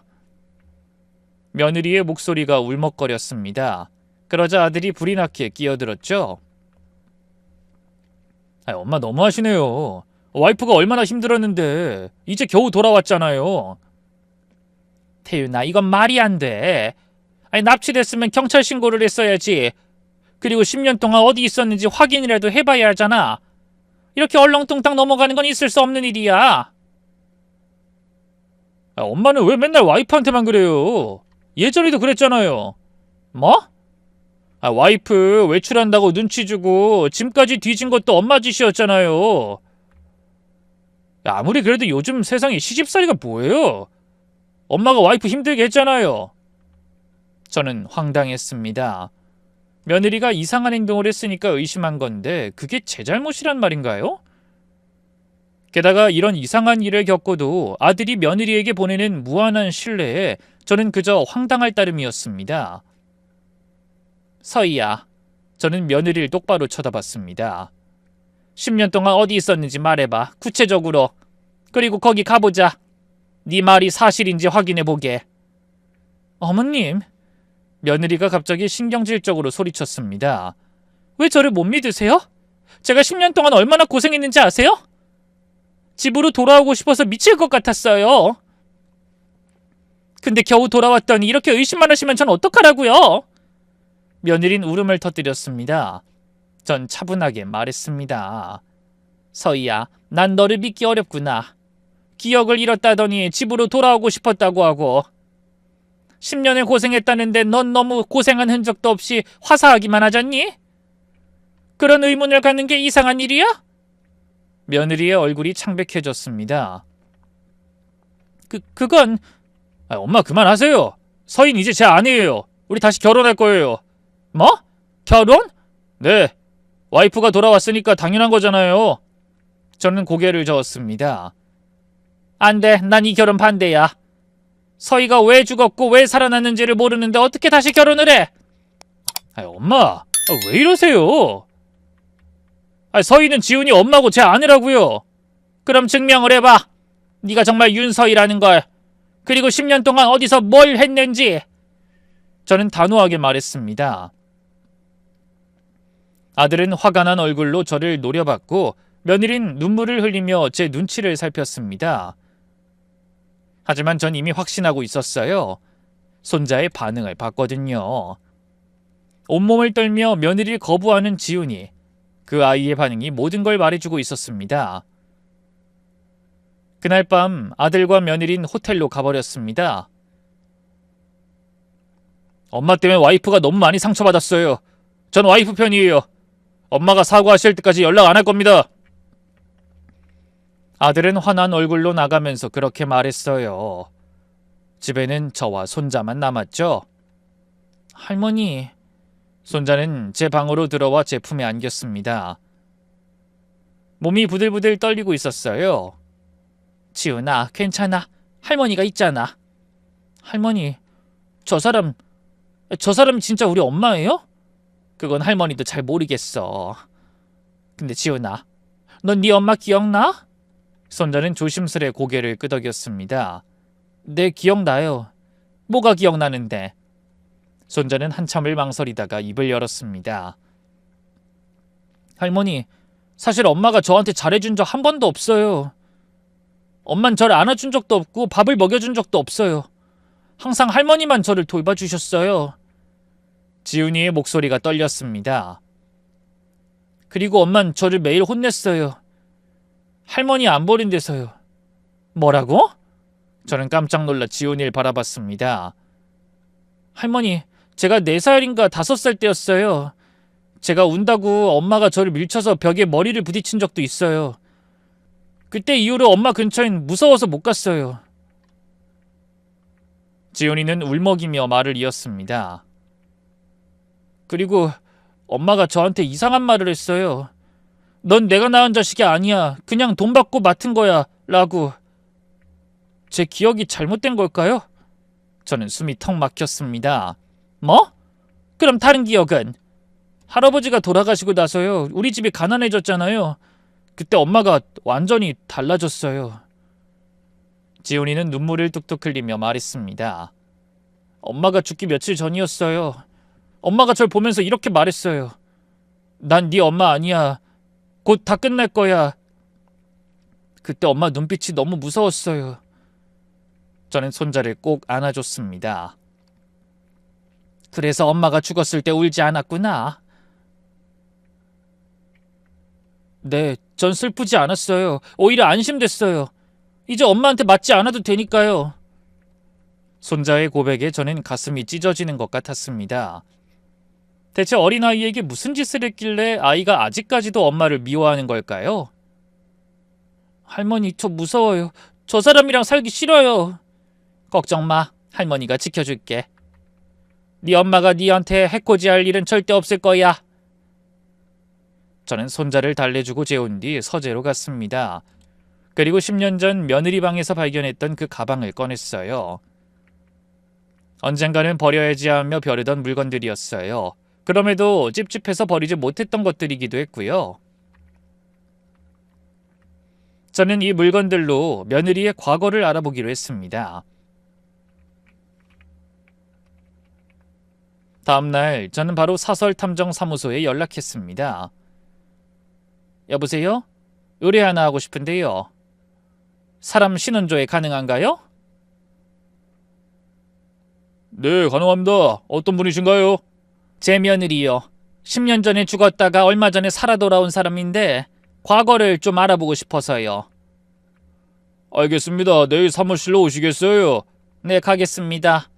며느리의 목소리가 울먹거렸습니다. 그러자 아들이 불이 나게 끼어들었죠. 엄마 너무하시네요. 와이프가 얼마나 힘들었는데 이제 겨우 돌아왔잖아요. 태윤아, 이건 말이 안 돼. 납치됐으면 경찰 신고를 했어야지. 그리고 10년 동안 어디 있었는지 확인이라도 해봐야 하잖아. 이렇게 얼렁뚱땅 넘어가는 건 있을 수 없는 일이야. 엄마는 왜 맨날 와이프한테만 그래요? 예전에도 그랬잖아요. 뭐? 와이프 외출한다고 눈치 주고 짐까지 뒤진 것도 엄마 짓이었잖아요. 아무리 그래도 요즘 세상에 시집살이가 뭐예요? 엄마가 와이프 힘들게 했잖아요. 저는 황당했습니다. 며느리가 이상한 행동을 했으니까 의심한 건데 그게 제 잘못이란 말인가요? 게다가 이런 이상한 일을 겪고도 아들이 며느리에게 보내는 무한한 신뢰에 저는 그저 황당할 따름이었습니다. 서희야, 저는 며느리를 똑바로 쳐다봤습니다. 10년 동안 어디 있었는지 말해봐. 구체적으로. 그리고 거기 가보자. 네 말이 사실인지 확인해보게. 어머님, 며느리가 갑자기 신경질적으로 소리쳤습니다. 왜 저를 못 믿으세요? 제가 10년 동안 얼마나 고생했는지 아세요? 집으로 돌아오고 싶어서 미칠 것 같았어요. 근데 겨우 돌아왔더니 이렇게 의심만 하시면 전 어떡하라고요? 며느린 울음을 터뜨렸습니다. 전 차분하게 말했습니다. 서희야, 난 너를 믿기 어렵구나. 기억을 잃었다더니 집으로 돌아오고 싶었다고 하고 10년을 고생했다는데 넌 너무 고생한 흔적도 없이 화사하기만 하잖니? 그런 의문을 갖는 게 이상한 일이야? 며느리의 얼굴이 창백해졌습니다. 그건... 엄마 그만하세요. 서인 이제 제 아내예요. 우리 다시 결혼할 거예요. 뭐? 결혼? 네. 와이프가 돌아왔으니까 당연한 거잖아요. 저는 고개를 저었습니다. 안 돼. 난 이 결혼 반대야. 서희가 왜 죽었고 왜 살아났는지를 모르는데 어떻게 다시 결혼을 해? 엄마. 왜 이러세요? 서희는 지훈이 엄마고 제 아내라고요. 그럼 증명을 해봐. 네가 정말 윤서희라는 걸, 그리고 10년 동안 어디서 뭘 했는지. 저는 단호하게 말했습니다. 아들은 화가 난 얼굴로 저를 노려봤고 며느린 눈물을 흘리며 제 눈치를 살폈습니다. 하지만 전 이미 확신하고 있었어요. 손자의 반응을 봤거든요. 온몸을 떨며 며느리를 거부하는 지훈이, 그 아이의 반응이 모든 걸 말해주고 있었습니다. 그날 밤 아들과 며느린 호텔로 가버렸습니다. 엄마 때문에 와이프가 너무 많이 상처받았어요. 전 와이프 편이에요. 엄마가 사과하실 때까지 연락 안 할 겁니다. 아들은 화난 얼굴로 나가면서 그렇게 말했어요. 집에는 저와 손자만 남았죠. 할머니. 손자는 제 방으로 들어와 제 품에 안겼습니다. 몸이 부들부들 떨리고 있었어요. 지훈아, 괜찮아. 할머니가 있잖아. 할머니, 저 사람 진짜 우리 엄마예요? 그건 할머니도 잘 모르겠어. 근데 지훈아, 넌 네 엄마 기억나? 손자는 조심스레 고개를 끄덕였습니다. 네, 기억나요. 뭐가 기억나는데? 손자는 한참을 망설이다가 입을 열었습니다. 할머니, 사실 엄마가 저한테 잘해준 적 한 번도 없어요. 엄만 저를 안아준 적도 없고 밥을 먹여준 적도 없어요. 항상 할머니만 저를 돌봐주셨어요. 지훈이의 목소리가 떨렸습니다. 그리고 엄만 저를 매일 혼냈어요. 할머니 안 버린 데서요. 뭐라고? 저는 깜짝 놀라 지훈이를 바라봤습니다. 할머니, 제가 4살인가 5살 때였어요. 제가 운다고 엄마가 저를 밀쳐서 벽에 머리를 부딪힌 적도 있어요. 그때 이후로 엄마 근처엔 무서워서 못 갔어요. 지훈이는 울먹이며 말을 이었습니다. 그리고 엄마가 저한테 이상한 말을 했어요. 넌 내가 낳은 자식이 아니야. 그냥 돈 받고 맡은 거야. 라고. 제 기억이 잘못된 걸까요? 저는 숨이 턱 막혔습니다. 뭐? 그럼 다른 기억은? 할아버지가 돌아가시고 나서요. 우리 집이 가난해졌잖아요. 그때 엄마가 완전히 달라졌어요. 지훈이는 눈물을 뚝뚝 흘리며 말했습니다. 엄마가 죽기 며칠 전이었어요. 엄마가 절 보면서 이렇게 말했어요. 난 네 엄마 아니야. 곧 다 끝날 거야. 그때 엄마 눈빛이 너무 무서웠어요. 저는 손자를 꼭 안아줬습니다. 그래서 엄마가 죽었을 때 울지 않았구나. 네, 전 슬프지 않았어요. 오히려 안심됐어요. 이제 엄마한테 맞지 않아도 되니까요. 손자의 고백에 저는 가슴이 찢어지는 것 같았습니다. 대체 어린아이에게 무슨 짓을 했길래 아이가 아직까지도 엄마를 미워하는 걸까요? 할머니, 저 무서워요. 저 사람이랑 살기 싫어요. 걱정 마. 할머니가 지켜줄게. 네 엄마가 네한테 해코지할 일은 절대 없을 거야. 저는 손자를 달래주고 재운 뒤 서재로 갔습니다. 그리고 10년 전 며느리 방에서 발견했던 그 가방을 꺼냈어요. 언젠가는 버려야지 하며 벼르던 물건들이었어요. 그럼에도 찝찝해서 버리지 못했던 것들이기도 했고요. 저는 이 물건들로 며느리의 과거를 알아보기로 했습니다. 다음날 저는 바로 사설탐정사무소에 연락했습니다. 여보세요? 의뢰 하나 하고 싶은데요. 사람 신원조회 가능한가요? 네, 가능합니다. 어떤 분이신가요? 제 며느리요. 10년 전에 죽었다가 얼마 전에 살아 돌아온 사람인데 과거를 좀 알아보고 싶어서요. 알겠습니다. 내일 사무실로 오시겠어요? 네, 가겠습니다.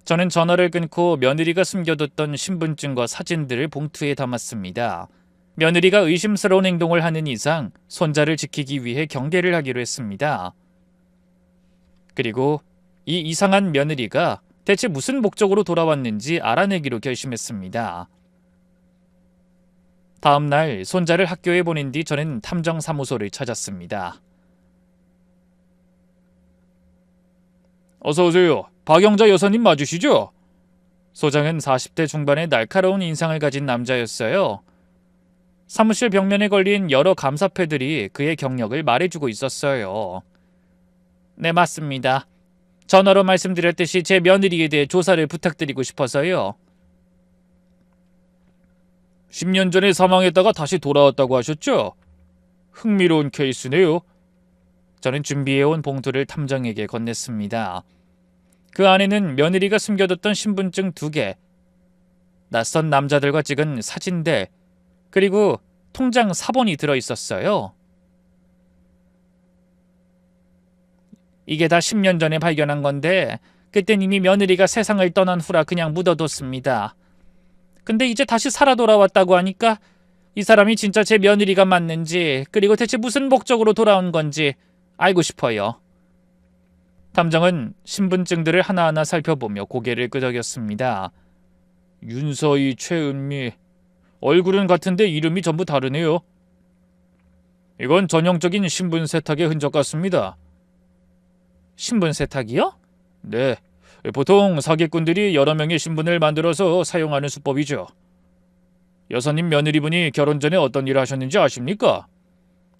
저는 전화를 끊고 며느리가 숨겨뒀던 신분증과 사진들을 봉투에 담았습니다. 며느리가 의심스러운 행동을 하는 이상 손자를 지키기 위해 경계를 하기로 했습니다. 그리고 이 이상한 며느리가 대체 무슨 목적으로 돌아왔는지 알아내기로 결심했습니다. 다음 날 손자를 학교에 보낸 뒤 저는 탐정사무소를 찾았습니다. 어서 오세요. 박영자 여사님 맞으시죠? 소장은 40대 중반의 날카로운 인상을 가진 남자였어요. 사무실 벽면에 걸린 여러 감사패들이 그의 경력을 말해주고 있었어요. 네, 맞습니다. 전화로 말씀드렸듯이 제 며느리에 대해 조사를 부탁드리고 싶어서요. 10년 전에 사망했다가 다시 돌아왔다고 하셨죠? 흥미로운 케이스네요. 저는 준비해온 봉투를 탐정에게 건넸습니다. 그 안에는 며느리가 숨겨뒀던 신분증 2개, 낯선 남자들과 찍은 사진들, 그리고 통장 사본이 들어있었어요. 이게 다 10년 전에 발견한 건데 그땐 이미 며느리가 세상을 떠난 후라 그냥 묻어뒀습니다. 근데 이제 다시 살아 돌아왔다고 하니까 이 사람이 진짜 제 며느리가 맞는지, 그리고 대체 무슨 목적으로 돌아온 건지 알고 싶어요. 탐정은 신분증들을 하나하나 살펴보며 고개를 끄덕였습니다. 윤서희, 최은미. 얼굴은 같은데 이름이 전부 다르네요. 이건 전형적인 신분 세탁의 흔적 같습니다. 신분 세탁이요? 네, 보통 사기꾼들이 여러 명의 신분을 만들어서 사용하는 수법이죠. 여사님 며느리분이 결혼 전에 어떤 일을 하셨는지 아십니까?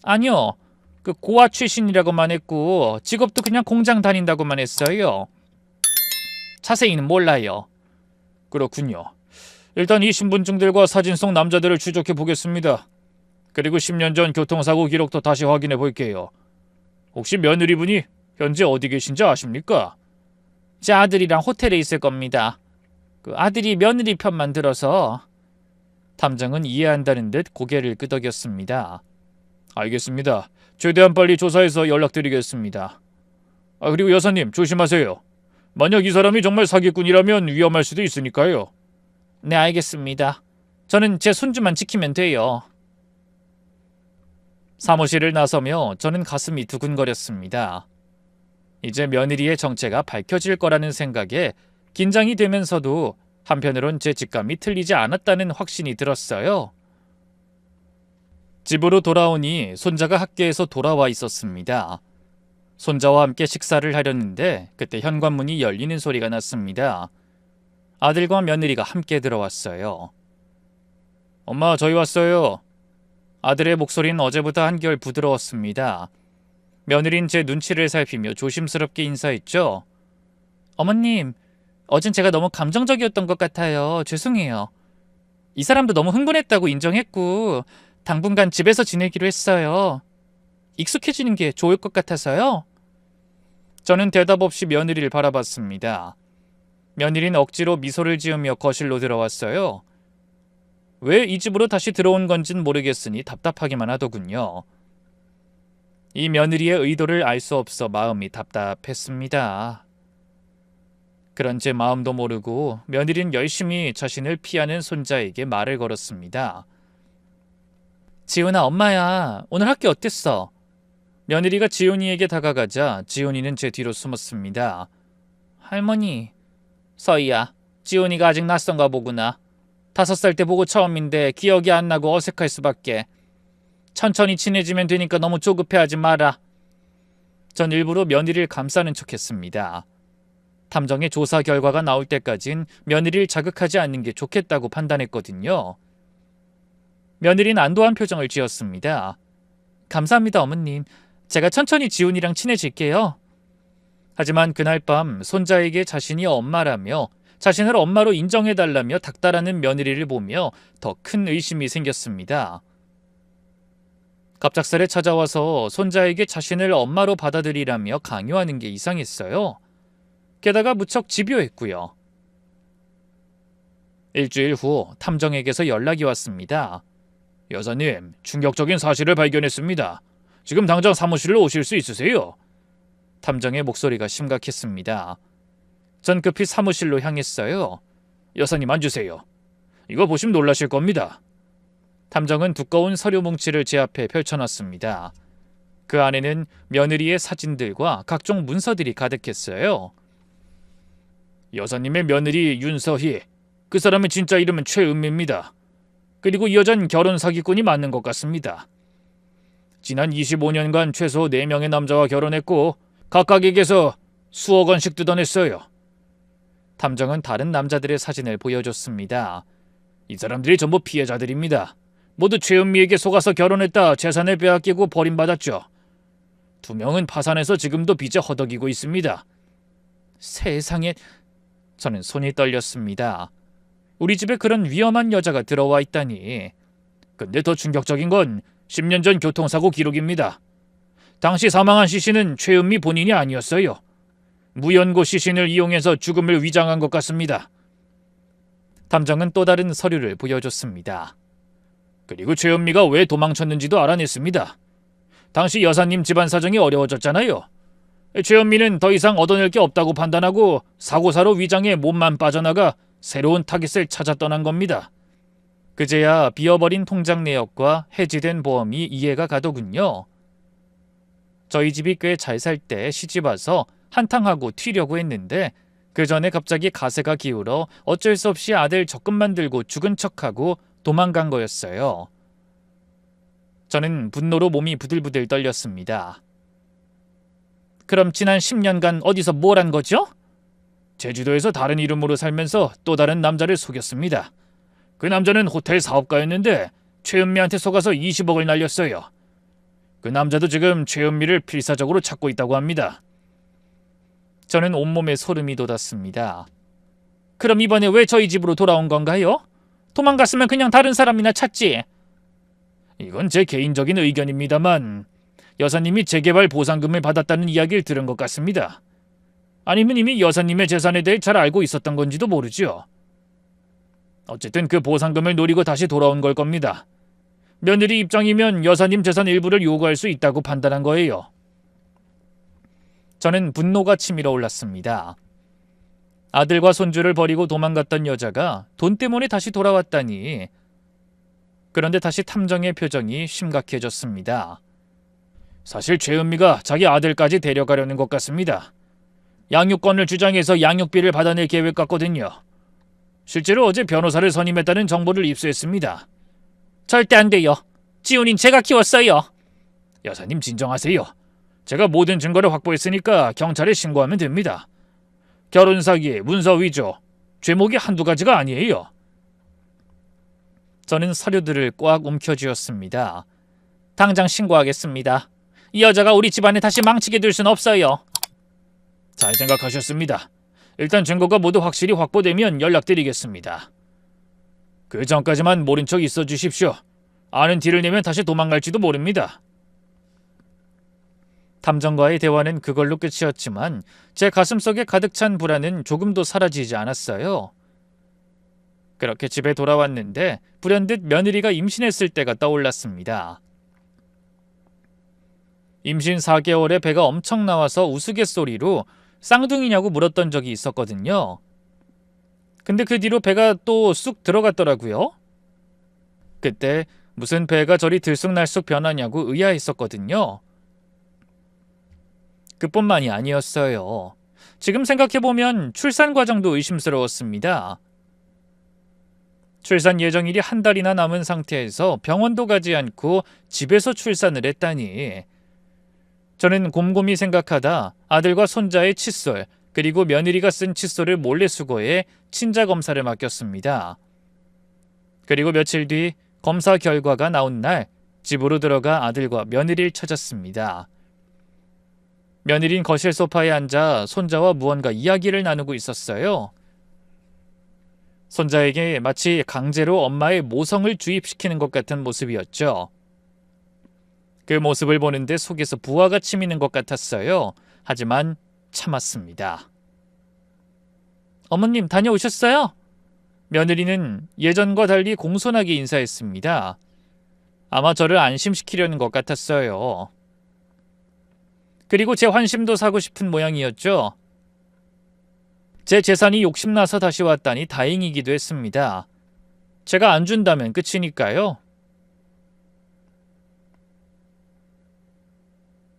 아니요. 그 고아 출신이라고만 했고 직업도 그냥 공장 다닌다고만 했어요. 자세히는 몰라요. 그렇군요. 일단 이 신분증들과 사진 속 남자들을 추적해 보겠습니다. 그리고 10년 전 교통사고 기록도 다시 확인해 볼게요. 혹시 며느리분이 현재 어디 계신지 아십니까? 제 아들이랑 호텔에 있을 겁니다. 그 아들이 며느리 편만 들어서. 탐정은 이해한다는 듯 고개를 끄덕였습니다. 알겠습니다. 최대한 빨리 조사해서 연락드리겠습니다. 그리고 여사님 조심하세요. 만약 이 사람이 정말 사기꾼이라면 위험할 수도 있으니까요. 네, 알겠습니다. 저는 제 손주만 지키면 돼요. 사무실을 나서며 저는 가슴이 두근거렸습니다. 이제 며느리의 정체가 밝혀질 거라는 생각에 긴장이 되면서도 한편으론 제 직감이 틀리지 않았다는 확신이 들었어요. 집으로 돌아오니 손자가 학교에서 돌아와 있었습니다. 손자와 함께 식사를 하려는데 그때 현관문이 열리는 소리가 났습니다. 아들과 며느리가 함께 들어왔어요. 엄마, 저희 왔어요. 아들의 목소리는 어제보다 한결 부드러웠습니다. 며느린 제 눈치를 살피며 조심스럽게 인사했죠. 어머님, 어젠 제가 너무 감정적이었던 것 같아요. 죄송해요. 이 사람도 너무 흥분했다고 인정했고 당분간 집에서 지내기로 했어요. 익숙해지는 게 좋을 것 같아서요. 저는 대답 없이 며느리를 바라봤습니다. 며느리는 억지로 미소를 지으며 거실로 들어왔어요. 왜 이 집으로 다시 들어온 건진 모르겠으니 답답하기만 하더군요. 이 며느리의 의도를 알 수 없어 마음이 답답했습니다. 그런 제 마음도 모르고 며느리는 열심히 자신을 피하는 손자에게 말을 걸었습니다. 지훈아, 엄마야. 오늘 학교 어땠어? 며느리가 지훈이에게 다가가자 지훈이는 제 뒤로 숨었습니다. 할머니. 서희야, 지훈이가 아직 낯선가 보구나. 5살 때 보고 처음인데 기억이 안 나고 어색할 수밖에. 천천히 친해지면 되니까 너무 조급해하지 마라. 전 일부러 며느리를 감싸는 척했습니다. 탐정의 조사 결과가 나올 때까진 며느리를 자극하지 않는 게 좋겠다고 판단했거든요. 며느리는 안도한 표정을 지었습니다. 감사합니다, 어머님. 제가 천천히 지훈이랑 친해질게요. 하지만 그날 밤 손자에게 자신이 엄마라며 자신을 엄마로 인정해달라며 닥달하는 며느리를 보며 더 큰 의심이 생겼습니다. 갑작스레 찾아와서 손자에게 자신을 엄마로 받아들이라며 강요하는 게 이상했어요. 게다가 무척 집요했고요. 일주일 후 탐정에게서 연락이 왔습니다. 여사님, 충격적인 사실을 발견했습니다. 지금 당장 사무실로 오실 수 있으세요? 탐정의 목소리가 심각했습니다. 전 급히 사무실로 향했어요. 여사님, 앉으세요. 이거 보시면 놀라실 겁니다. 탐정은 두꺼운 서류 뭉치를 제 앞에 펼쳐놨습니다. 그 안에는 며느리의 사진들과 각종 문서들이 가득했어요. 여사님의 며느리 윤서희, 그 사람의 진짜 이름은 최은미입니다. 그리고 이 여자는 결혼 사기꾼이 맞는 것 같습니다. 지난 25년간 최소 4명의 남자와 결혼했고 각각에게서 수억 원씩 뜯어냈어요. 탐정은 다른 남자들의 사진을 보여줬습니다. 이 사람들이 전부 피해자들입니다. 모두 최은미에게 속아서 결혼했다 재산을 빼앗기고 버림받았죠. 2명은 파산해서 지금도 빚에 허덕이고 있습니다. 세상에, 저는 손이 떨렸습니다. 우리 집에 그런 위험한 여자가 들어와 있다니. 근데 더 충격적인 건 10년 전 교통사고 기록입니다. 당시 사망한 시신은 최은미 본인이 아니었어요. 무연고 시신을 이용해서 죽음을 위장한 것 같습니다. 탐정은 또 다른 서류를 보여줬습니다. 그리고 최은미가 왜 도망쳤는지도 알아냈습니다. 당시 여사님 집안 사정이 어려워졌잖아요. 최은미는 더 이상 얻어낼 게 없다고 판단하고 사고사로 위장해 몸만 빠져나가 새로운 타깃을 찾아 떠난 겁니다. 그제야 비어버린 통장 내역과 해지된 보험이 이해가 가더군요. 저희 집이 꽤 잘 살 때 시집와서 한탕하고 튀려고 했는데 그 전에 갑자기 가세가 기울어 어쩔 수 없이 아들 적금만 들고 죽은 척하고 도망간 거였어요. 저는 분노로 몸이 부들부들 떨렸습니다. 그럼 지난 10년간 어디서 뭘 한 거죠? 제주도에서 다른 이름으로 살면서 또 다른 남자를 속였습니다. 그 남자는 호텔 사업가였는데 최은미한테 속아서 20억을 날렸어요. 그 남자도 지금 최은미를 필사적으로 찾고 있다고 합니다. 저는 온몸에 소름이 돋았습니다. 그럼 이번에 왜 저희 집으로 돌아온 건가요? 도망갔으면 그냥 다른 사람이나 찾지. 이건 제 개인적인 의견입니다만 여사님이 재개발 보상금을 받았다는 이야기를 들은 것 같습니다. 아니면 이미 여사님의 재산에 대해 잘 알고 있었던 건지도 모르죠. 어쨌든 그 보상금을 노리고 다시 돌아온 걸 겁니다. 며느리 입장이면 여사님 재산 일부를 요구할 수 있다고 판단한 거예요. 저는 분노가 치밀어 올랐습니다. 아들과 손주를 버리고 도망갔던 여자가 돈 때문에 다시 돌아왔다니. 그런데 다시 탐정의 표정이 심각해졌습니다. 사실 최은미가 자기 아들까지 데려가려는 것 같습니다. 양육권을 주장해서 양육비를 받아낼 계획 같거든요. 실제로 어제 변호사를 선임했다는 정보를 입수했습니다. 절대 안 돼요. 지훈인 제가 키웠어요. 여사님 진정하세요. 제가 모든 증거를 확보했으니까 경찰에 신고하면 됩니다. 결혼 사기, 문서 위조, 죄목이 한두 가지가 아니에요. 저는 서류들을 꽉 움켜쥐었습니다. 당장 신고하겠습니다. 이 여자가 우리 집안에 다시 망치게 둘 순 없어요. 잘 생각하셨습니다. 일단 증거가 모두 확실히 확보되면 연락드리겠습니다. 그 전까지만 모른 척 있어 주십시오. 아는 티를 내면 다시 도망갈지도 모릅니다. 탐정과의 대화는 그걸로 끝이었지만 제 가슴속에 가득 찬 불안은 조금도 사라지지 않았어요. 그렇게 집에 돌아왔는데 불현듯 며느리가 임신했을 때가 떠올랐습니다. 임신 4개월에 배가 엄청 나와서 우스갯소리로 쌍둥이냐고 물었던 적이 있었거든요. 근데 그 뒤로 배가 또 쑥 들어갔더라고요. 그때 무슨 배가 저리 들쑥날쑥 변하냐고 의아했었거든요. 그뿐만이 아니었어요. 지금 생각해보면 출산 과정도 의심스러웠습니다. 출산 예정일이 한 달이나 남은 상태에서 병원도 가지 않고 집에서 출산을 했다니. 저는 곰곰이 생각하다 아들과 손자의 칫솔 그리고 며느리가 쓴 칫솔을 몰래 수거해 친자 검사를 맡겼습니다. 그리고 며칠 뒤 검사 결과가 나온 날 집으로 들어가 아들과 며느리를 찾았습니다. 며느리는 거실 소파에 앉아 손자와 무언가 이야기를 나누고 있었어요. 손자에게 마치 강제로 엄마의 모성을 주입시키는 것 같은 모습이었죠. 그 모습을 보는데 속에서 부하가 치미는 것 같았어요. 하지만 참았습니다. 어머님 다녀오셨어요? 며느리는 예전과 달리 공손하게 인사했습니다. 아마 저를 안심시키려는 것 같았어요. 그리고 제 환심도 사고 싶은 모양이었죠. 제 재산이 욕심나서 다시 왔다니 다행이기도 했습니다. 제가 안 준다면 끝이니까요.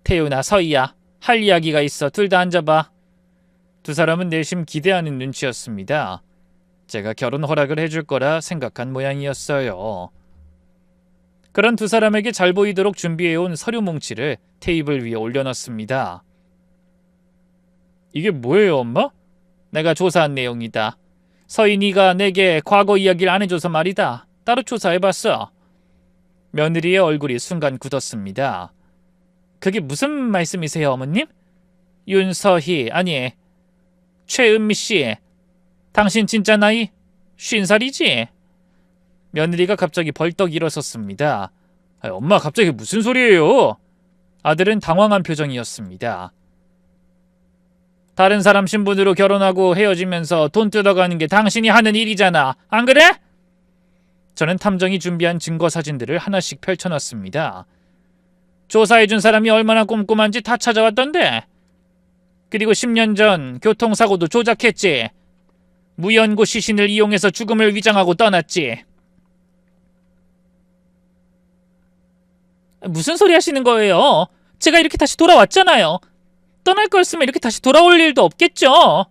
태우나 서희야, 할 이야기가 있어. 둘 다 앉아봐. 두 사람은 내심 기대하는 눈치였습니다. 제가 결혼 허락을 해줄 거라 생각한 모양이었어요. 그런 두 사람에게 잘 보이도록 준비해온 서류 뭉치를 테이블 위에 올려놨습니다. 이게 뭐예요, 엄마? 내가 조사한 내용이다. 서인이가 내게 과거 이야기를 안 해줘서 말이다. 따로 조사해봤어. 며느리의 얼굴이 순간 굳었습니다. 그게 무슨 말씀이세요, 어머님? 윤서희, 아니, 최은미 씨, 당신 진짜 나이 50살이지? 며느리가 갑자기 벌떡 일어섰습니다. 엄마 갑자기 무슨 소리예요? 아들은 당황한 표정이었습니다. 다른 사람 신분으로 결혼하고 헤어지면서 돈 뜯어가는 게 당신이 하는 일이잖아. 안 그래? 저는 탐정이 준비한 증거 사진들을 하나씩 펼쳐놨습니다. 조사해준 사람이 얼마나 꼼꼼한지 다 찾아왔던데. 그리고 10년 전 교통사고도 조작했지. 무연고 시신을 이용해서 죽음을 위장하고 떠났지. 무슨 소리 하시는 거예요? 제가 이렇게 다시 돌아왔잖아요. 떠날 거였으면 이렇게 다시 돌아올 일도 없겠죠.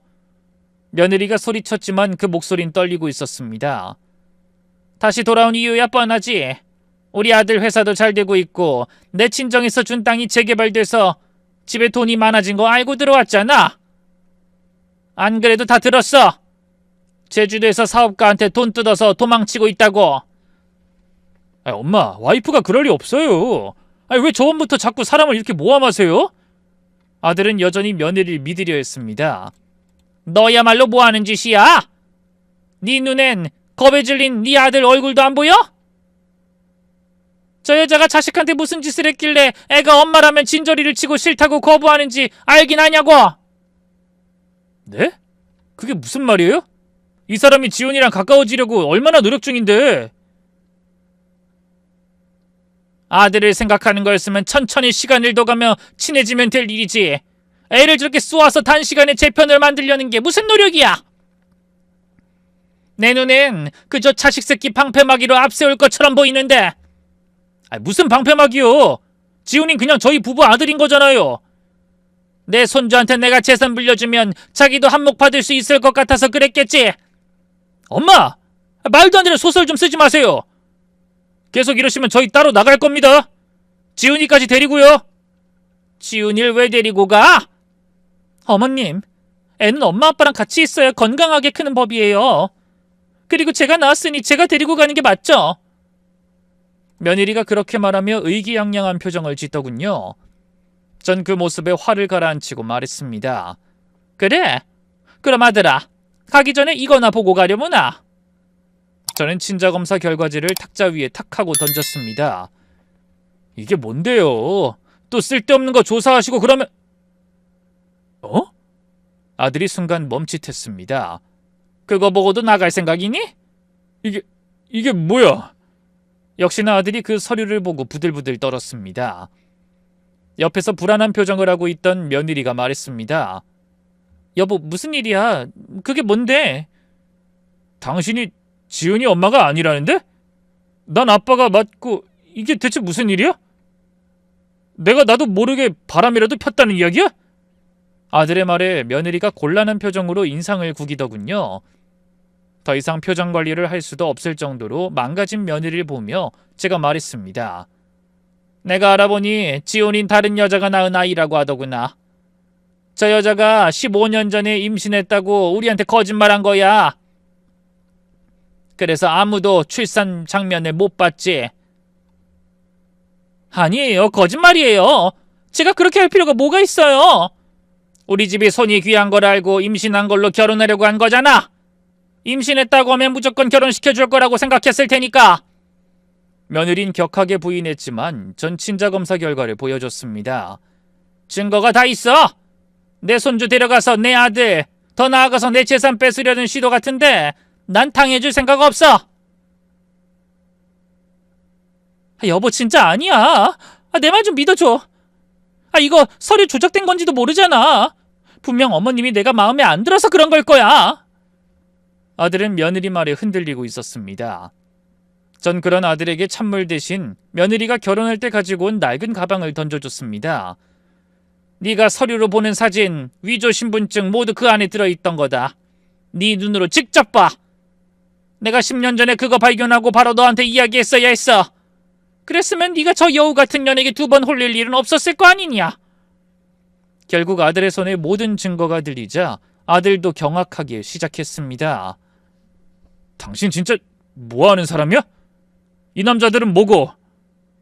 며느리가 소리쳤지만 그 목소린 떨리고 있었습니다. 다시 돌아온 이유야 뻔하지. 우리 아들 회사도 잘 되고 있고 내 친정에서 준 땅이 재개발돼서 집에 돈이 많아진 거 알고 들어왔잖아. 안 그래도 다 들었어. 제주도에서 사업가한테 돈 뜯어서 도망치고 있다고. 엄마, 와이프가 그럴 리 없어요. 왜 저번부터 자꾸 사람을 이렇게 모함하세요? 아들은 여전히 며느리를 믿으려 했습니다. 너야말로 뭐하는 짓이야? 네 눈엔 겁에 질린 네 아들 얼굴도 안 보여? 저 여자가 자식한테 무슨 짓을 했길래 애가 엄마라면 진저리를 치고 싫다고 거부하는지 알긴 아냐고. 네? 그게 무슨 말이에요? 이 사람이 지훈이랑 가까워지려고 얼마나 노력 중인데. 아들을 생각하는 거였으면 천천히 시간을 둬가며 친해지면 될 일이지. 애를 저렇게 쏘아서 단시간에 제 편을 만들려는 게 무슨 노력이야? 내 눈엔 그저 자식 새끼 방패막이로 앞세울 것처럼 보이는데. 무슨 방패막이요? 지훈이 그냥 저희 부부 아들인 거잖아요. 내 손주한테 내가 재산 불려주면 자기도 한몫 받을 수 있을 것 같아서 그랬겠지. 엄마! 말도 안 되는 소설 좀 쓰지 마세요. 계속 이러시면 저희 따로 나갈 겁니다. 지훈이까지 데리고요. 지훈이를 왜 데리고 가? 어머님, 애는 엄마 아빠랑 같이 있어야 건강하게 크는 법이에요. 그리고 제가 낳았으니 제가 데리고 가는 게 맞죠? 며느리가 그렇게 말하며 의기양양한 표정을 짓더군요. 전 그 모습에 화를 가라앉히고 말했습니다. 그래? 그럼 아들아, 가기 전에 이거나 보고 가려무나. 저는 친자검사 결과지를 탁자 위에 탁 하고 던졌습니다. 이게 뭔데요? 또 쓸데없는 거 조사하시고 그러면... 아들이 순간 멈칫했습니다. 그거 보고도 나갈 생각이니? 이게 뭐야? 역시나 아들이 그 서류를 보고 부들부들 떨었습니다. 옆에서 불안한 표정을 하고 있던 며느리가 말했습니다. 여보, 무슨 일이야? 그게 뭔데? 당신이 지훈이 엄마가 아니라는데? 난 아빠가 맞고 이게 대체 무슨 일이야? 내가 나도 모르게 바람이라도 폈다는 이야기야? 아들의 말에 며느리가 곤란한 표정으로 인상을 구기더군요. 더 이상 표정 관리를 할 수도 없을 정도로 망가진 며느리를 보며 제가 말했습니다. 내가 알아보니 지훈인 다른 여자가 낳은 아이라고 하더구나. 저 여자가 15년 전에 임신했다고 우리한테 거짓말한 거야. 그래서 아무도 출산 장면을 못 봤지. 아니에요. 거짓말이에요. 제가 그렇게 할 필요가 뭐가 있어요. 우리 집이 손이 귀한 걸 알고 임신한 걸로 결혼하려고 한 거잖아. 임신했다고 하면 무조건 결혼시켜줄 거라고 생각했을 테니까. 며느린 격하게 부인했지만 전 친자검사 결과를 보여줬습니다. 증거가 다 있어. 내 손주 데려가서 내 아들, 더 나아가서 내 재산 뺏으려는 시도 같은데 난 당해줄 생각 없어. 여보, 진짜 아니야. 내 말 좀 믿어줘. 이거 서류 조작된 건지도 모르잖아. 분명 어머님이 내가 마음에 안 들어서 그런 걸 거야. 아들은 며느리 말에 흔들리고 있었습니다. 전 그런 아들에게 찬물 대신 며느리가 결혼할 때 가지고 온 낡은 가방을 던져줬습니다. 네가 서류로 보는 사진, 위조 신분증 모두 그 안에 들어있던 거다. 네 눈으로 직접 봐. 내가 10년 전에 그거 발견하고 바로 너한테 이야기했어야 했어. 그랬으면 네가 저 여우 같은 년에게 2번 홀릴 일은 없었을 거 아니냐. 결국 아들의 손에 모든 증거가 들리자 아들도 경악하기 시작했습니다. 당신 진짜 뭐하는 사람이야? 이 남자들은 뭐고?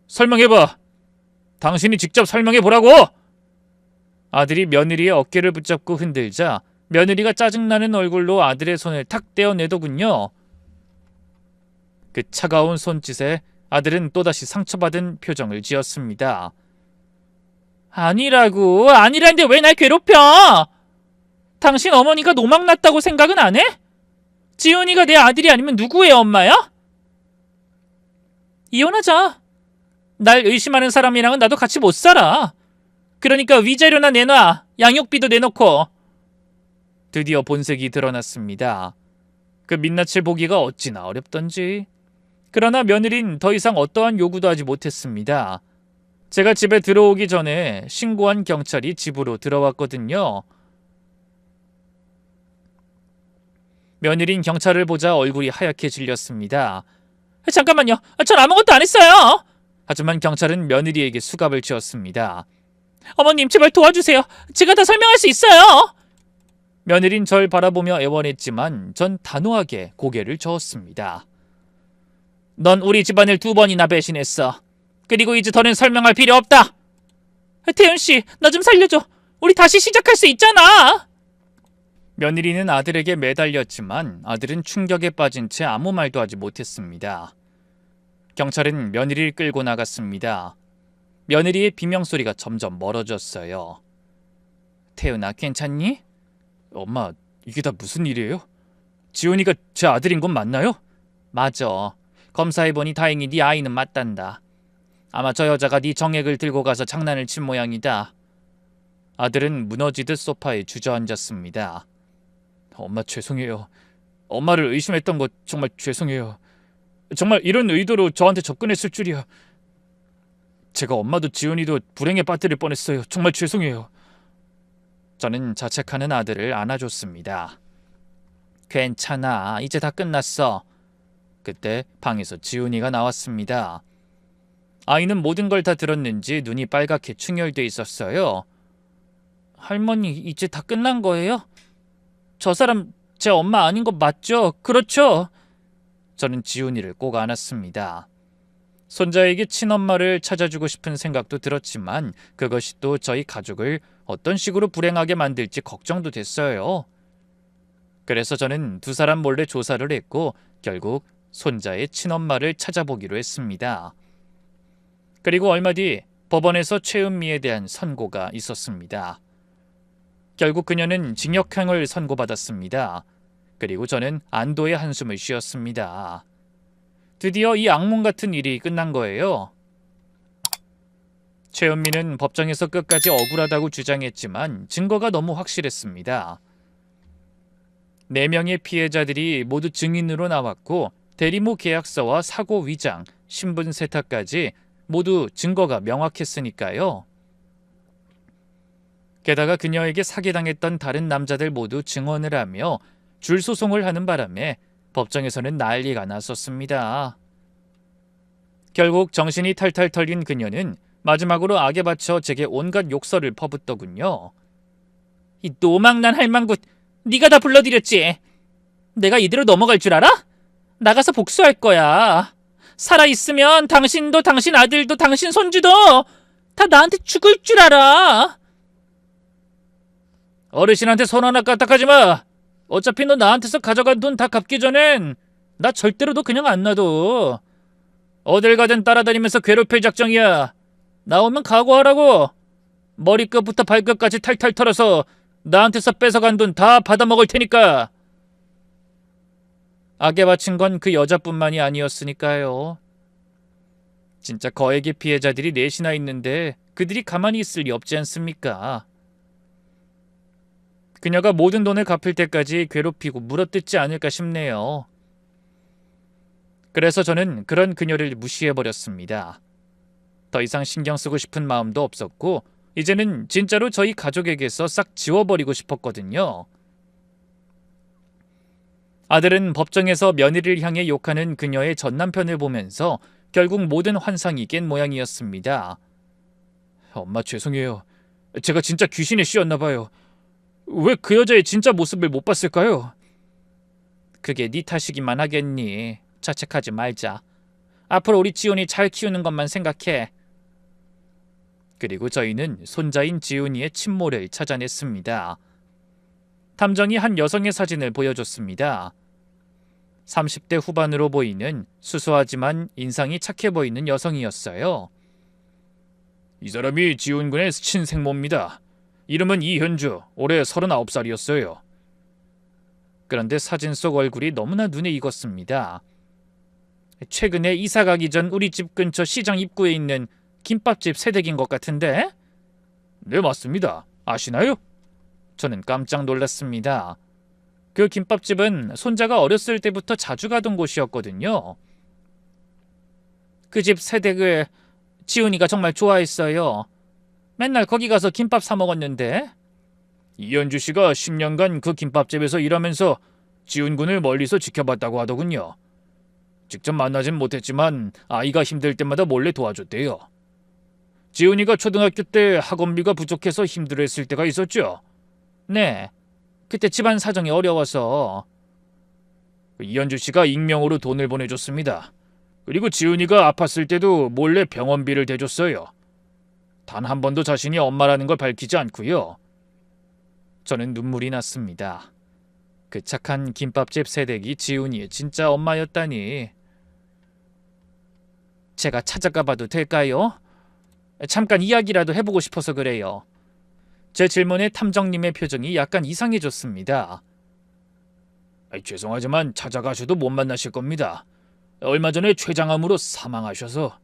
설명해봐. 당신이 직접 설명해 보라고! 아들이 며느리의 어깨를 붙잡고 흔들자 며느리가 짜증나는 얼굴로 아들의 손을 탁 떼어내더군요. 그 차가운 손짓에 아들은 또다시 상처받은 표정을 지었습니다. 아니라는데 왜 날 괴롭혀? 당신 어머니가 노망났다고 생각은 안 해? 지훈이가 내 아들이 아니면 누구의 엄마야? 이혼하자. 날 의심하는 사람이랑은 나도 같이 못 살아. 그러니까 위자료나 내놔. 양육비도 내놓고. 드디어 본색이 드러났습니다. 그 민낯을 보기가 어찌나 어렵던지. 그러나 며느린 더 이상 어떠한 요구도 하지 못했습니다. 제가 집에 들어오기 전에 신고한 경찰이 집으로 들어왔거든요. 며느린 경찰을 보자 얼굴이 하얗게 질렸습니다. 잠깐만요. 전 아무것도 안 했어요. 하지만 경찰은 며느리에게 수갑을 쥐었습니다. 어머님, 제발 도와주세요. 제가 다 설명할 수 있어요. 며느린 절 바라보며 애원했지만 전 단호하게 고개를 저었습니다. 넌 우리 집안을 2번이나 배신했어. 그리고 이제 더는 설명할 필요 없다. 태윤씨, 나 좀 살려줘. 우리 다시 시작할 수 있잖아. 며느리는 아들에게 매달렸지만 아들은 충격에 빠진 채 아무 말도 하지 못했습니다. 경찰은 며느리를 끌고 나갔습니다. 며느리의 비명소리가 점점 멀어졌어요. 태윤아, 괜찮니? 엄마, 이게 다 무슨 일이에요? 지훈이가 제 아들인 건 맞나요? 맞아. 검사해보니 다행히 네 아이는 맞단다. 아마 저 여자가 네 정액을 들고 가서 장난을 친 모양이다. 아들은 무너지듯 소파에 주저앉았습니다. 엄마, 죄송해요. 엄마를 의심했던 거 정말 죄송해요. 정말 이런 의도로 저한테 접근했을 줄이야. 제가 엄마도 지훈이도 불행에 빠뜨릴 뻔했어요. 정말 죄송해요. 저는 자책하는 아들을 안아줬습니다. 괜찮아. 이제 다 끝났어. 그때 방에서 지훈이가 나왔습니다. 아이는 모든 걸 다 들었는지 눈이 빨갛게 충혈돼 있었어요. 할머니, 이제 다 끝난 거예요? 저 사람 제 엄마 아닌 거 맞죠? 그렇죠? 저는 지훈이를 꼭 안았습니다. 손자에게 친엄마를 찾아주고 싶은 생각도 들었지만 그것이 또 저희 가족을 어떤 식으로 불행하게 만들지 걱정도 됐어요. 그래서 저는 두 사람 몰래 조사를 했고 결국 손자의 친엄마를 찾아보기로 했습니다. 그리고 얼마 뒤 법원에서 최은미에 대한 선고가 있었습니다. 결국 그녀는 징역형을 선고받았습니다. 그리고 저는 안도의 한숨을 쉬었습니다. 드디어 이 악몽 같은 일이 끝난 거예요. 최은미는 법정에서 끝까지 억울하다고 주장했지만 증거가 너무 확실했습니다. 4명의 피해자들이 모두 증인으로 나왔고 대리모 계약서와 사고 위장, 신분 세탁까지 모두 증거가 명확했으니까요. 게다가 그녀에게 사기당했던 다른 남자들 모두 증언을 하며 줄 소송을 하는 바람에 법정에서는 난리가 났었습니다. 결국 정신이 탈탈 털린 그녀는 마지막으로 악에 바쳐 제게 온갖 욕설을 퍼붓더군요. 이 노망난 할망구, 네가 다 불러들였지. 내가 이대로 넘어갈 줄 알아? 나가서 복수할 거야. 살아있으면 당신도 당신 아들도 당신 손주도 다 나한테 죽을 줄 알아. 어르신한테 손 하나 까딱하지 마. 어차피 너 나한테서 가져간 돈 다 갚기 전엔 나 절대로 너 그냥 안 놔둬. 어딜 가든 따라다니면서 괴롭힐 작정이야. 나오면 각오하라고. 머리끝부터 발끝까지 탈탈 털어서 나한테서 뺏어간 돈 다 받아먹을 테니까. 악에 바친 건 그 여자뿐만이 아니었으니까요. 진짜 거액의 피해자들이 넷이나 있는데 그들이 가만히 있을 리 없지 않습니까? 그녀가 모든 돈을 갚을 때까지 괴롭히고 물어뜯지 않을까 싶네요. 그래서 저는 그런 그녀를 무시해버렸습니다. 더 이상 신경 쓰고 싶은 마음도 없었고 이제는 진짜로 저희 가족에게서 싹 지워버리고 싶었거든요. 아들은 법정에서 며느리를 향해 욕하는 그녀의 전남편을 보면서 결국 모든 환상이 깬 모양이었습니다. 엄마, 죄송해요. 제가 진짜 귀신에 씌었나 봐요. 왜 그 여자의 진짜 모습을 못 봤을까요? 그게 네 탓이기만 하겠니. 자책하지 말자. 앞으로 우리 지훈이 잘 키우는 것만 생각해. 그리고 저희는 손자인 지훈이의 친모를 찾아냈습니다. 탐정이 한 여성의 사진을 보여줬습니다. 30대 후반으로 보이는 수수하지만 인상이 착해 보이는 여성이었어요. 이 사람이 지훈 군의 친생모입니다. 이름은 이현주, 올해 39살이었어요. 그런데 사진 속 얼굴이 너무나 눈에 익었습니다. 최근에 이사 가기 전 우리 집 근처 시장 입구에 있는 김밥집 새댁인 것 같은데? 네, 맞습니다. 아시나요? 저는 깜짝 놀랐습니다. 그 김밥집은 손자가 어렸을 때부터 자주 가던 곳이었거든요. 그 집 새댁을 지훈이가 정말 좋아했어요. 맨날 거기 가서 김밥 사 먹었는데. 이현주 씨가 10년간 그 김밥집에서 일하면서 지훈 군을 멀리서 지켜봤다고 하더군요. 직접 만나진 못했지만 아이가 힘들 때마다 몰래 도와줬대요. 지훈이가 초등학교 때 학원비가 부족해서 힘들어했을 때가 있었죠. 네, 그때 집안 사정이 어려워서. 이현주 씨가 익명으로 돈을 보내줬습니다. 그리고 지훈이가 아팠을 때도 몰래 병원비를 대줬어요. 단 한 번도 자신이 엄마라는 걸 밝히지 않고요. 저는 눈물이 났습니다. 그 착한 김밥집 새댁이 지훈이의 진짜 엄마였다니. 제가 찾아가 봐도 될까요? 잠깐 이야기라도 해보고 싶어서 그래요. 제 질문에 탐정님의 표정이 약간 이상해졌습니다. 죄송하지만 찾아가셔도 못 만나실 겁니다. 얼마 전에 췌장암으로 사망하셔서.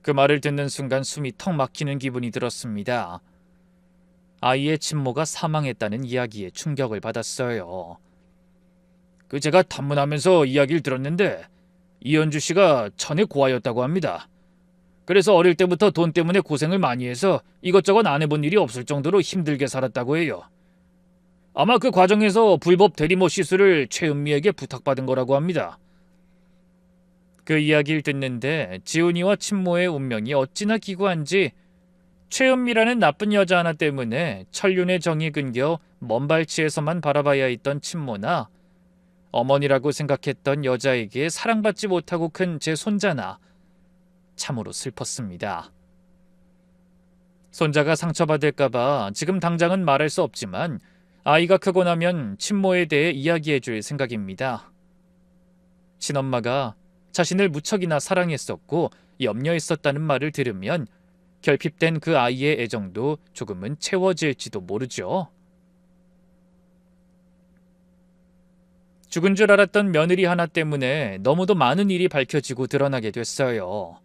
그 말을 듣는 순간 숨이 턱 막히는 기분이 들었습니다. 아이의 친모가 사망했다는 이야기에 충격을 받았어요. 제가 탐문하면서 이야기를 들었는데 이현주 씨가 천의 고아였다고 합니다. 그래서 어릴 때부터 돈 때문에 고생을 많이 해서 이것저것 안 해본 일이 없을 정도로 힘들게 살았다고 해요. 아마 그 과정에서 불법 대리모 시술을 최은미에게 부탁받은 거라고 합니다. 그 이야기를 듣는데 지훈이와 친모의 운명이 어찌나 기구한지 최은미라는 나쁜 여자 하나 때문에 천륜의 정이 끊겨 먼 발치에서만 바라봐야 했던 친모나 어머니라고 생각했던 여자에게 사랑받지 못하고 큰 제 손자나 참으로 슬펐습니다. 손자가 상처받을까봐 지금 당장은 말할 수 없지만 아이가 크고 나면 친모에 대해 이야기해줄 생각입니다. 친엄마가 자신을 무척이나 사랑했었고 염려했었다는 말을 들으면 결핍된 그 아이의 애정도 조금은 채워질지도 모르죠. 죽은 줄 알았던 며느리 하나 때문에 너무도 많은 일이 밝혀지고 드러나게 됐어요.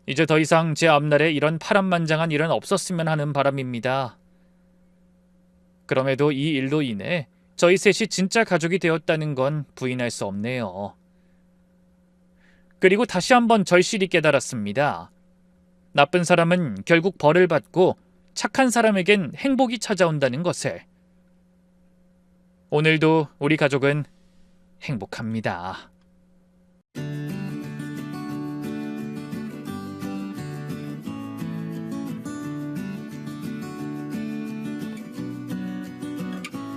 이제 더 이상 제 앞날에 이런 파란만장한 일은 없었으면 하는 바람입니다. 그럼에도 이 일로 인해 저희 셋이 진짜 가족이 되었다는 건 부인할 수 없네요. 그리고 다시 한번 절실히 깨달았습니다. 나쁜 사람은 결국 벌을 받고 착한 사람에겐 행복이 찾아온다는 것을. 오늘도 우리 가족은 행복합니다.